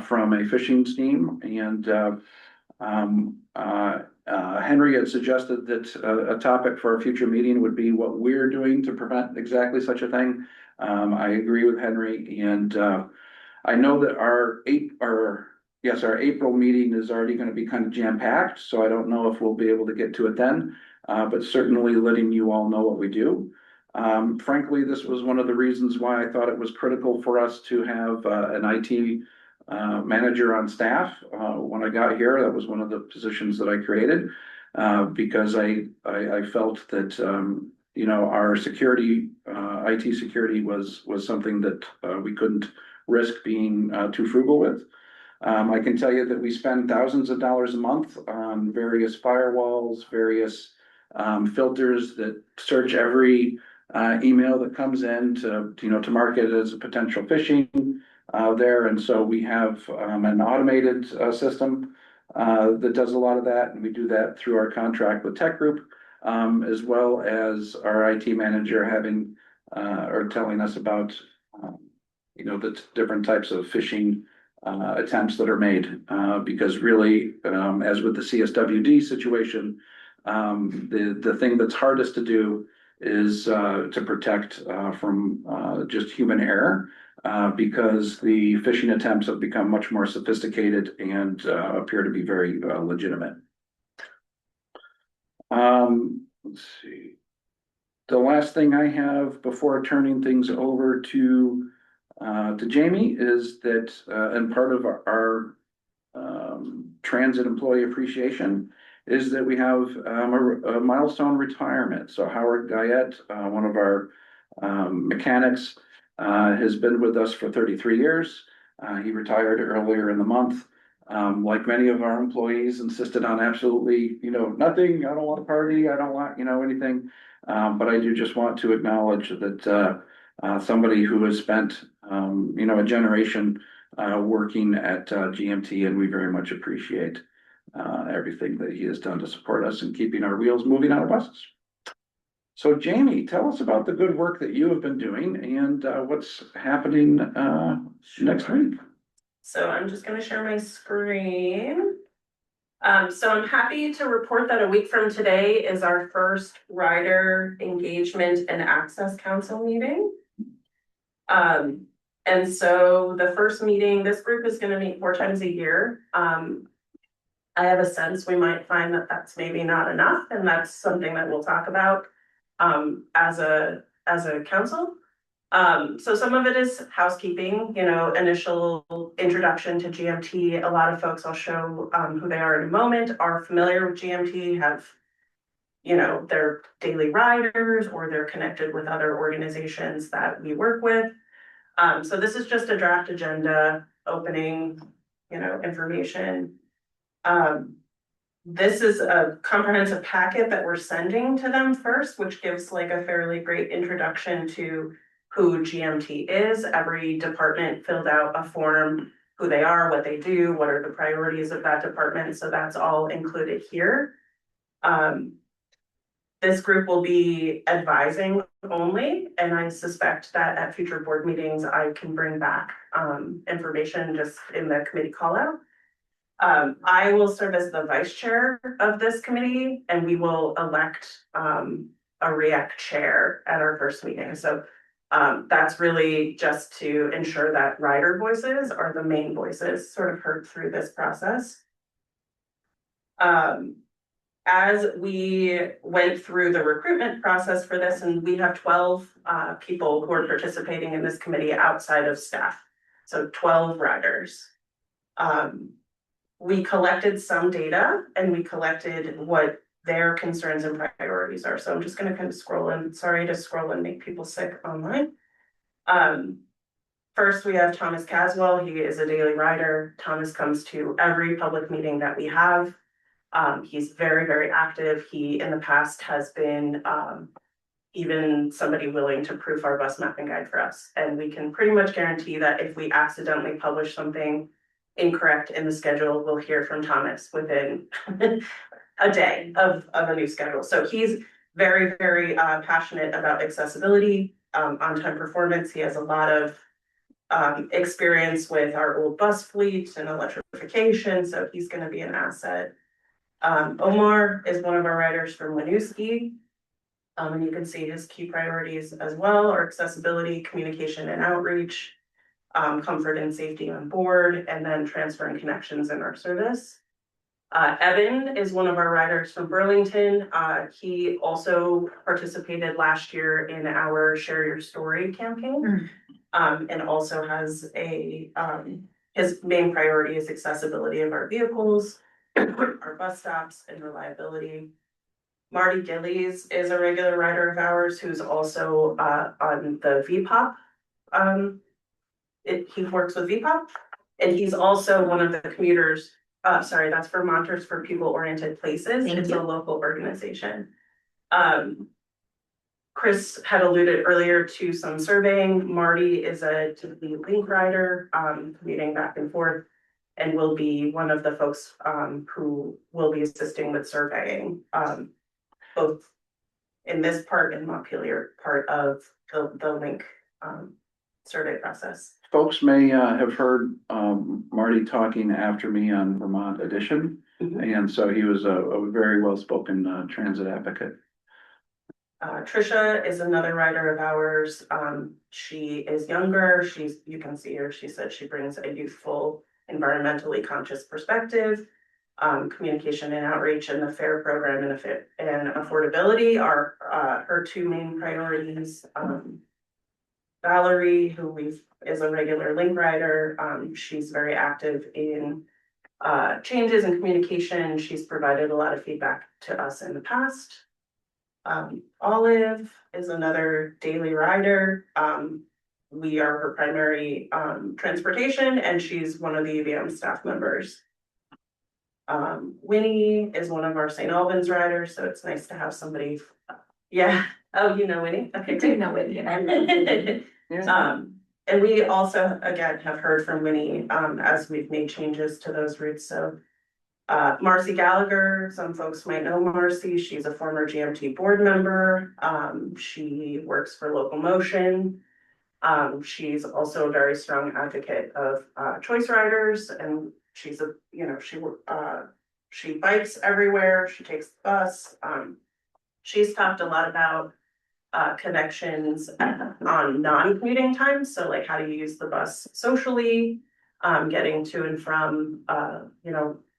from a phishing scheme. And Henry had suggested that a topic for a future meeting would be what we're doing to prevent exactly such a thing. I agree with Henry, and I know that our April meeting is already going to be kind of jam-packed, so I don't know if we'll be able to get to it then, but certainly letting you all know what we do. Frankly, this was one of the reasons why I thought it was critical for us to have an IT manager on staff. When I got here, that was one of the positions that I created, because I felt that our security, IT security was something that we couldn't risk being too frugal with. I can tell you that we spend thousands of dollars a month on various firewalls, various filters that search every email that comes in to mark it as a potential phishing there. And so we have an automated system that does a lot of that, and we do that through our contract with Tech Group, as well as our IT manager having or telling us about the different types of phishing attempts that are made, because really, as with the CSWD situation, the thing that's hardest to do is to protect from just human error. because the phishing attempts have become much more sophisticated and appear to be very legitimate. Let's see. The last thing I have before turning things over to Jamie is that, and part of our transit employee appreciation is that we have a milestone retirement. So Howard Guyette, one of our mechanics, has been with us for 33 years. He retired earlier in the month. Like many of our employees, insisted on absolutely, nothing. I don't want to party. I don't want, anything. But I do just want to acknowledge that somebody who has spent, a generation working at GMT, and we very much appreciate everything that he has done to support us and keeping our wheels moving on our buses. So Jamie, tell us about the good work that you have been doing and what's happening next week. So I'm just gonna share my screen. So I'm happy to report that a week from today is our first Rider Engagement and Access Council meeting. And so the first meeting, this group is gonna meet 4 times a year. I have a sense we might find that that's maybe not enough, and that's something that we'll talk about as a council. So some of it is housekeeping, initial introduction to GMT. A lot of folks I'll show who they are in a moment are familiar with GMT, have, they're daily riders or they're connected with other organizations that we work with. So this is just a draft agenda opening, information. This is a comprehensive packet that we're sending to them first, which gives like a fairly great introduction to who GMT is. Every department filled out a form, who they are, what they do, what are the priorities of that department. So that's all included here. This group will be advising only, and I suspect that at future board meetings, I can bring back information just in the committee call out. I will serve as the vice chair of this committee, and we will elect a REACT chair at our first meeting. So that's really just to ensure that rider voices are the main voices sort of heard through this process. As we went through the recruitment process for this, and we have 12 people who are participating in this committee outside of staff, so 12 riders. We collected some data and we collected what their concerns and priorities are. So I'm just going to kind of scroll in. Sorry to scroll and make people sick online. First, we have Thomas Caswell. He is a daily rider. Thomas comes to every public meeting that we have. He's very, very active. He in the past has been even somebody willing to proof our bus mapping guide for us. And we can pretty much guarantee that if we accidentally publish something incorrect in the schedule, we'll hear from Thomas within a day of a new schedule. So he's very, very passionate about accessibility, on-time performance. He has a lot of experience with our old bus fleet and electrification, so he's going to be an asset. Omar is one of our riders from Winooski. And you can see his key priorities as well are accessibility, communication and outreach, comfort and safety on board, and then transferring connections in our service. Evan is one of our riders from Burlington. He also participated last year in our Share Your Story campaign, and also has his main priority is accessibility of our vehicles, our bus stops, and reliability. Marty Gillies is a regular rider of ours who's also on the VPOP. He works with VPOP, and he's also one of the commuters. Sorry, that's Vermonters for People-Oriented Places. It's a local organization. Chris had alluded earlier to some surveying. Marty is a typically link rider, commuting back and forth, and will be one of the folks who will be assisting with surveying, both in this part and Montpelier part of the link survey process. Folks may have heard Marty talking after me on Vermont Edition, and so he was a very well-spoken transit advocate. Trisha is another rider of ours. She is younger. You can see her. She said she brings a youthful, environmentally conscious perspective. Communication and outreach and the FAIR program and affordability are her two main priorities. Valerie, who is a regular link rider, she's very active in changes in communication. She's provided a lot of feedback to us in the past. Olive is another daily rider. We are her primary transportation, and she's one of the UVM staff members. Winnie is one of our St. Albans riders, so it's nice to have somebody. Yeah. Oh, you know Winnie? Okay, I do know Winnie, and and we also, again, have heard from Winnie, as we've made changes to those routes, so. Marcy Gallagher, some folks might know Marcy, she's a former GMT board member, she works for Local Motion. She's also a very strong advocate of, choice riders, and she's she bikes everywhere, she takes the bus, she's talked a lot about connections on non-commuting times, so like how do you use the bus socially, getting to and from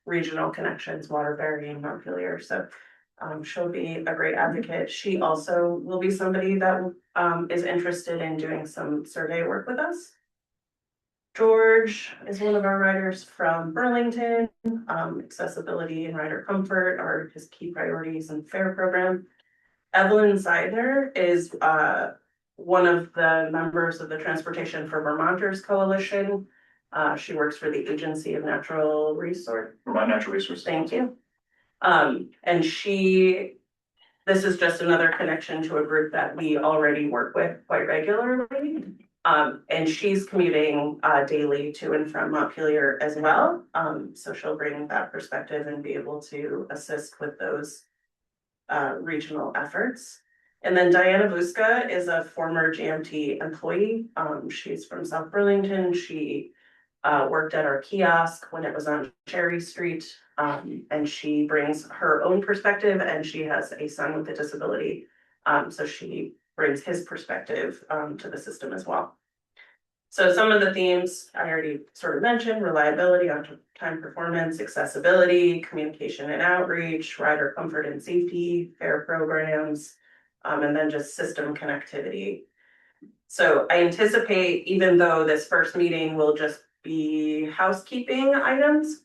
regional connections, Waterbury and Montpelier. So she'll be a great advocate. She also will be somebody that is interested in doing some survey work with us. George is one of our riders from Burlington. Accessibility and rider comfort are his key priorities in FAIR program. Evelyn Seidler is one of the members of the Transportation for Vermonters Coalition. She works for the Agency of Natural Resources. Vermont Natural Resources. Thank you. And this is just another connection to a group that we already work with quite regularly. And she's commuting daily to and from Montpelier as well. So she'll bring that perspective and be able to assist with those regional efforts. And then Diana Vuska is a former GMT employee. She's from South Burlington. She worked at our kiosk when it was on Cherry Street. And she brings her own perspective, and she has a son with a disability. So she brings his perspective to the system as well. So some of the themes I already sort of mentioned: reliability, on-time performance, accessibility, communication and outreach, rider comfort and safety, FAIR programs, and then just system connectivity. So I anticipate, even though this first meeting will just be housekeeping items,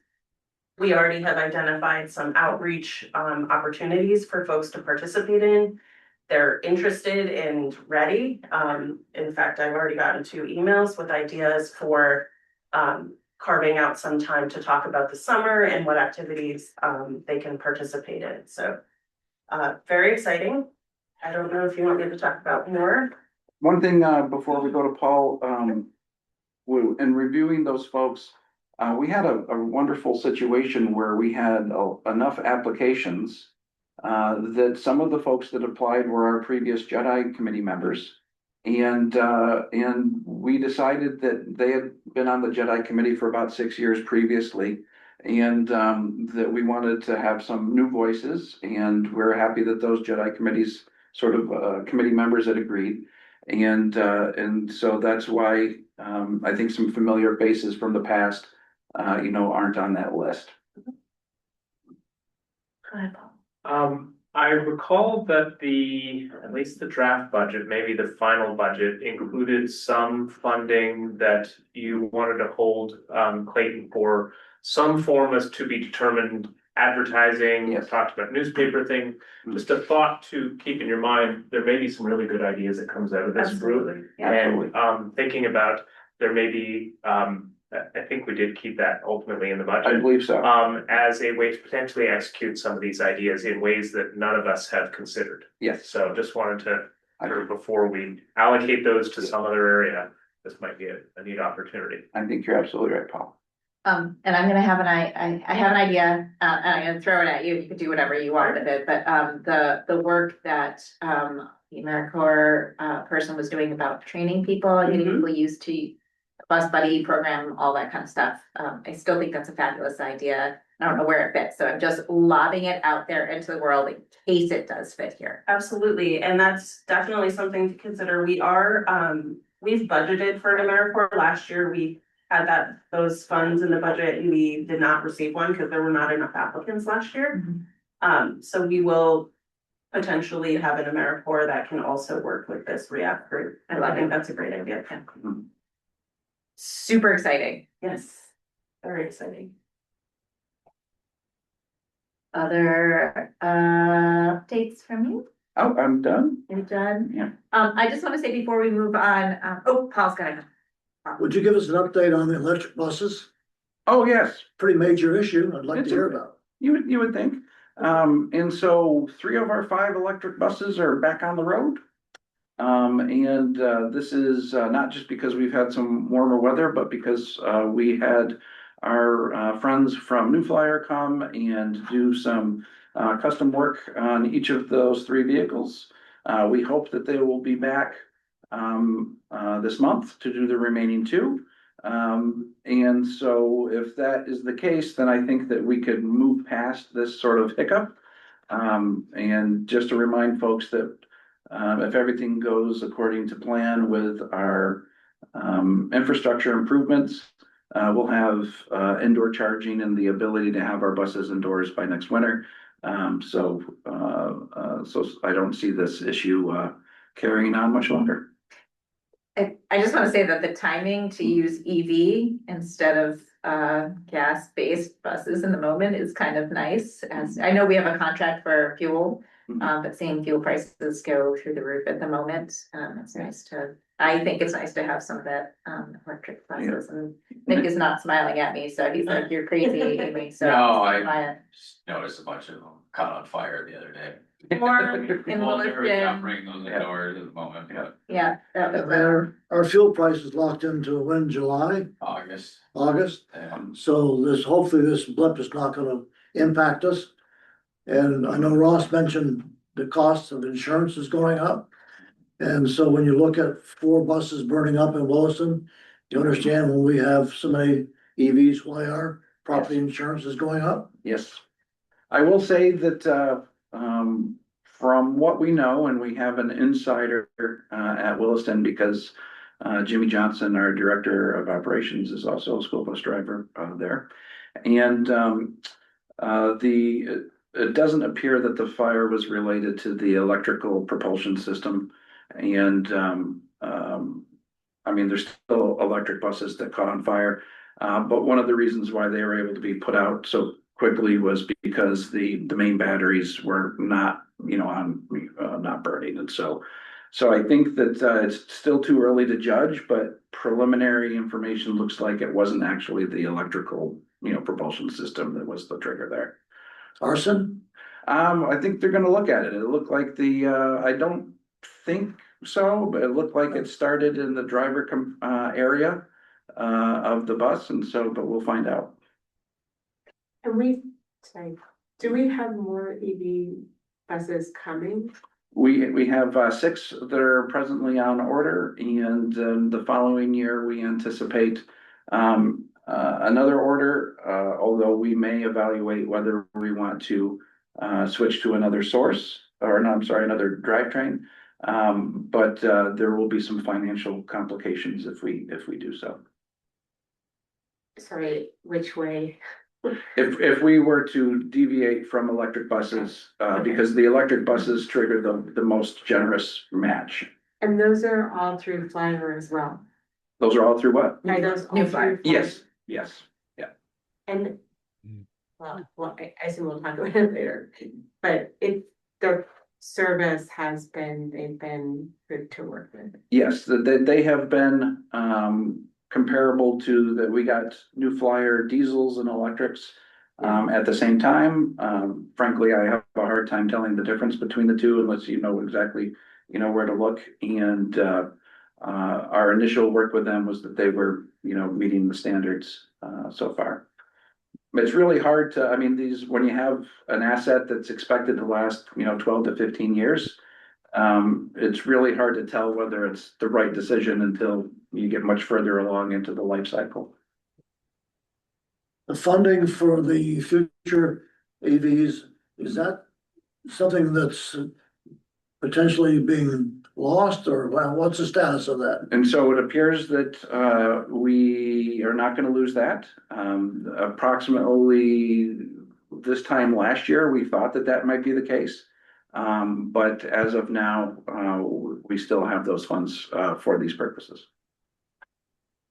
we already have identified some outreach opportunities for folks to participate in. They're interested and ready. In fact, I've already gotten 2 emails with ideas for carving out some time to talk about the summer and what activities they can participate in. So very exciting. I don't know if you want me to talk about more. One thing before we go to Paul, in reviewing those folks, we had a wonderful situation where we had enough applications that some of the folks that applied were our previous JEDI committee members. And we decided that they had been on the JEDI committee for about 6 years previously, and that we wanted to have some new voices, and we're happy that those JEDI committees committee members had agreed. And so that's why I think some familiar faces from the past aren't on that list. Go ahead, Paul. I recall that at least the draft budget, maybe the final budget, included some funding that you wanted to hold Clayton for some form as to be determined advertising. Yes. Talked about newspaper thing. Just a thought to keep in your mind, there may be some really good ideas that comes out of this group. Absolutely. And thinking about, there may be, I think we did keep that ultimately in the budget. I believe so. As a way to potentially execute some of these ideas in ways that none of us have considered. Yes. So just wanted to, before we allocate those to some other area, this might be a neat opportunity. I think you're absolutely right, Paul. And I'm gonna have I have an idea, and I'm gonna throw it at you. You can do whatever you want with it. But the work that the AmeriCorps person was doing about training people, getting people used to bus buddy program, all that kind of stuff. I still think that's a fabulous idea. I don't know where it fits, so I'm just lobbing it out there into the world in case it does fit here. Absolutely, and that's definitely something to consider. We are, we've budgeted for AmeriCorps. Last year, we had those funds in the budget and we did not receive one because there were not enough applicants last year. So we will potentially have an AmeriCorps that can also work with this REAP group. And I think that's a great idea. Super exciting. Yes, very exciting. Other updates from you? Oh, I'm done. You're done? Yeah. I just want to say before we move on, Paul's got Would you give us an update on the electric buses? Oh, yes. Pretty major issue. I'd like to hear about. You would think. And so 3 of our 5 electric buses are back on the road. This is not just because we've had some warmer weather, but because we had our friends from New Flyer come and do some custom work on each of those 3 vehicles. We hope that they will be back this month to do the remaining 2. And so if that is the case, then I think that we could move past this sort of hiccup. And just to remind folks that if everything goes according to plan with our infrastructure improvements, we'll have indoor charging and the ability to have our buses indoors by next winter. So I don't see this issue carrying on much longer. I just want to say that the timing to use EV instead of gas-based buses in the moment is kind of nice. As I know we have a contract for fuel, but seeing fuel prices go through the roof at the moment, it's nice to. I think it's nice to have some of that electric buses. And Nick is not smiling at me, so he's like, "You're crazy, Amy." So No, I just noticed a bunch of them caught on fire the other day. More in Well, they're Williston. bring those indoors at the moment, but Yeah, that was Our fuel price is locked into when, July, August. August? Yeah. So hopefully this blip is not gonna impact us. And I know Ross mentioned the cost of insurance is going up. And so when you look at 4 buses burning up in Williston, you understand when we have so many EVs, why our property insurance is going up? Yes. I will say that from what we know, and we have an insider at Williston because Jimmy Johnson, our director of operations, is also a school bus driver there. And it doesn't appear that the fire was related to the electrical propulsion system. And I mean, there's still electric buses that caught on fire. But one of the reasons why they were able to be put out so quickly was because the main batteries were not, not burning. And so I think that it's still too early to judge, but preliminary information looks like it wasn't actually the electrical, propulsion system that was the trigger there. Arson? I think they're gonna look at it. It looked like I don't think so, but it looked like it started in the driver area of the bus, but we'll find out. And do we have more EV buses coming? We have 6 that are presently on order, and the following year we anticipate another order, although we may evaluate whether we want to switch to another source, or no, I'm sorry, another drivetrain. But there will be some financial complications if we do so. Sorry, which way? If we were to deviate from electric buses, because the electric buses trigger the most generous match. And those are all through Flyer as well? Those are all through what? Are those all New through Flyer. Yes, yeah. And, well, I assume we'll talk about it later, but the service they've been good to work with. Yes, they have been comparable to that. We got New Flyer diesels and electrics at the same time. Frankly, I have a hard time telling the difference between the two unless you know exactly, where to look. And our initial work with them was that they were, meeting the standards so far. It's really hard to, when you have an asset that's expected to last, 12 to 15 years, it's really hard to tell whether it's the right decision until you get much further along into the life cycle. the funding for the future AVs, is that something that's potentially being lost, or what's the status of that? And so it appears that we are not going to lose that. Approximately this time last year, we thought that that might be the case. But as of now, we still have those funds for these purposes.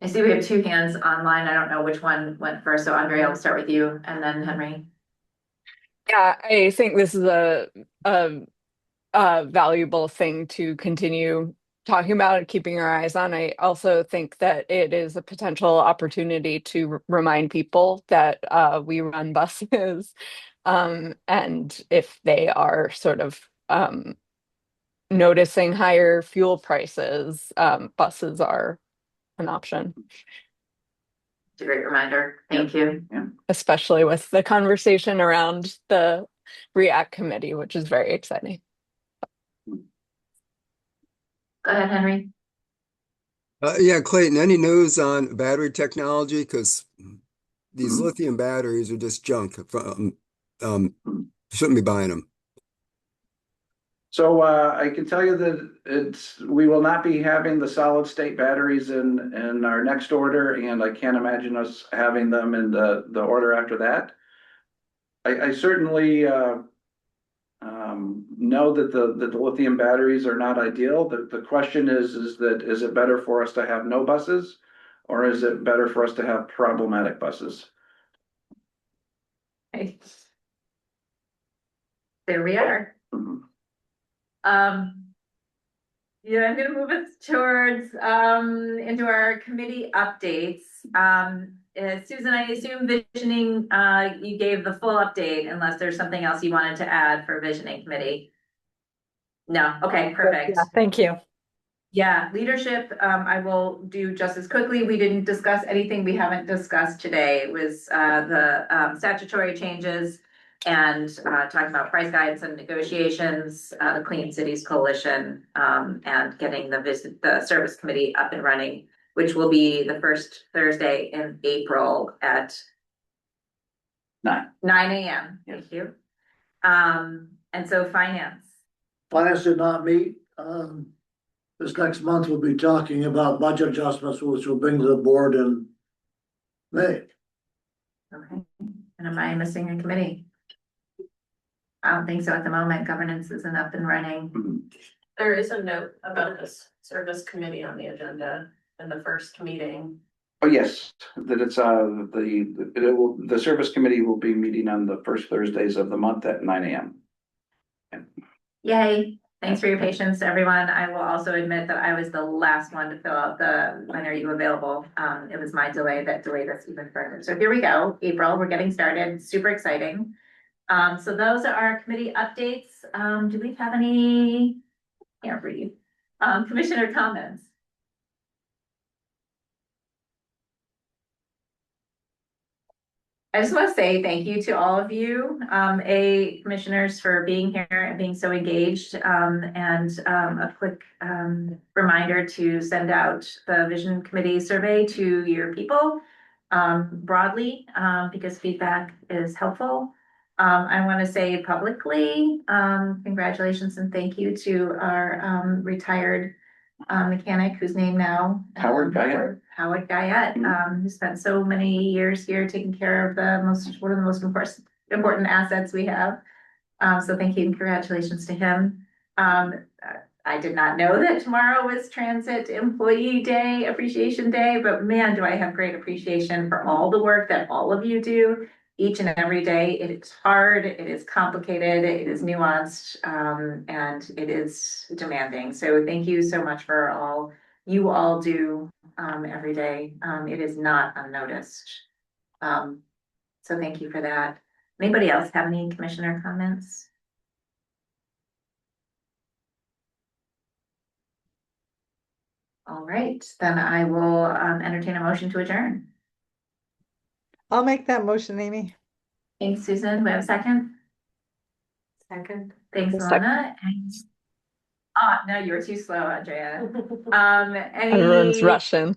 I see we have two hands online. I don't know which one went first. So Andrea, I'll start with you and then Henry. Yeah, I think this is a valuable thing to continue talking about and keeping our eyes on. I also think that it is a potential opportunity to remind people that we run buses, and if they are sort of noticing higher fuel prices, buses are an option. It's a great reminder. Thank you. Yeah. Especially with the conversation around the REACT committee, which is very exciting. Go ahead, Henry. Yeah, Clayton, any news on battery technology? Because these lithium batteries are just junk. Shouldn't be buying them. So I can tell you that we will not be having the solid state batteries in our next order, and I can't imagine us having them in the order after that. I certainly know that the lithium batteries are not ideal. The question is it better for us to have no buses, or is it better for us to have problematic buses? Okay. There we are. Yeah, I'm gonna move us towards into our committee updates. Susan, I assume visioning, you gave the full update unless there's something else you wanted to add for visioning committee. No, okay, perfect. Yeah, thank you. Yeah, leadership, I will do just as quickly. We didn't discuss anything we haven't discussed today. It was the statutory changes and talking about price guidance and negotiations, the Clean Cities Coalition, and getting the service committee up and running, which will be the first Thursday in April at 9 a.m. Thank you. And so finance. Finance did not meet. This next month we'll be talking about budget adjustments, which will bring to the board in May. Okay, and am I missing a committee? I don't think so at the moment. Governance isn't up and running. There is a note about this service committee on the agenda in the first meeting. Oh, yes, that it's the service committee will be meeting on the first Thursdays of the month at 9 a.m. Yay. Thanks for your patience, everyone. I will also admit that I was the last one to fill out the when are you available. It was my delay that delayed us even further. So here we go, April, we're getting started, super exciting. So those are our committee updates. Do we have any, can't read, commissioner comments? I just want to say thank you to all of you, commissioners, for being here and being so engaged. And a quick reminder to send out the Vision Committee survey to your people broadly, because feedback is helpful. I want to say publicly, congratulations and thank you to our retired mechanic whose name now Howard Guyette. Howard Guyette, who spent so many years here taking care of one of the most important assets we have. So thank you and congratulations to him. I did not know that tomorrow was Transit Employee Day, Appreciation Day, but man, do I have great appreciation for all the work that all of you do each and every day. It is hard, it is complicated, it is nuanced, and it is demanding. So thank you so much for all you all do every day. It is not unnoticed. So thank you for that. Anybody else have any commissioner comments? All right, then I will entertain a motion to adjourn. I'll make that motion, Amy. Thanks, Susan. We have a second. Second. Thanks, Second. Alana. No, you were too slow, Andrea. Everyone's Any rushing.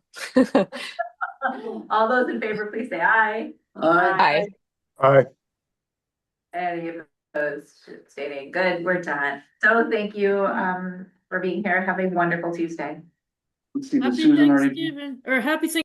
all those in favor, please say aye. Aye. Aye. Any opposed, stating good, we're done. So thank you, for being here. Have a wonderful Tuesday. Let's see, did Happy Susan already? Thanksgiving or happy St.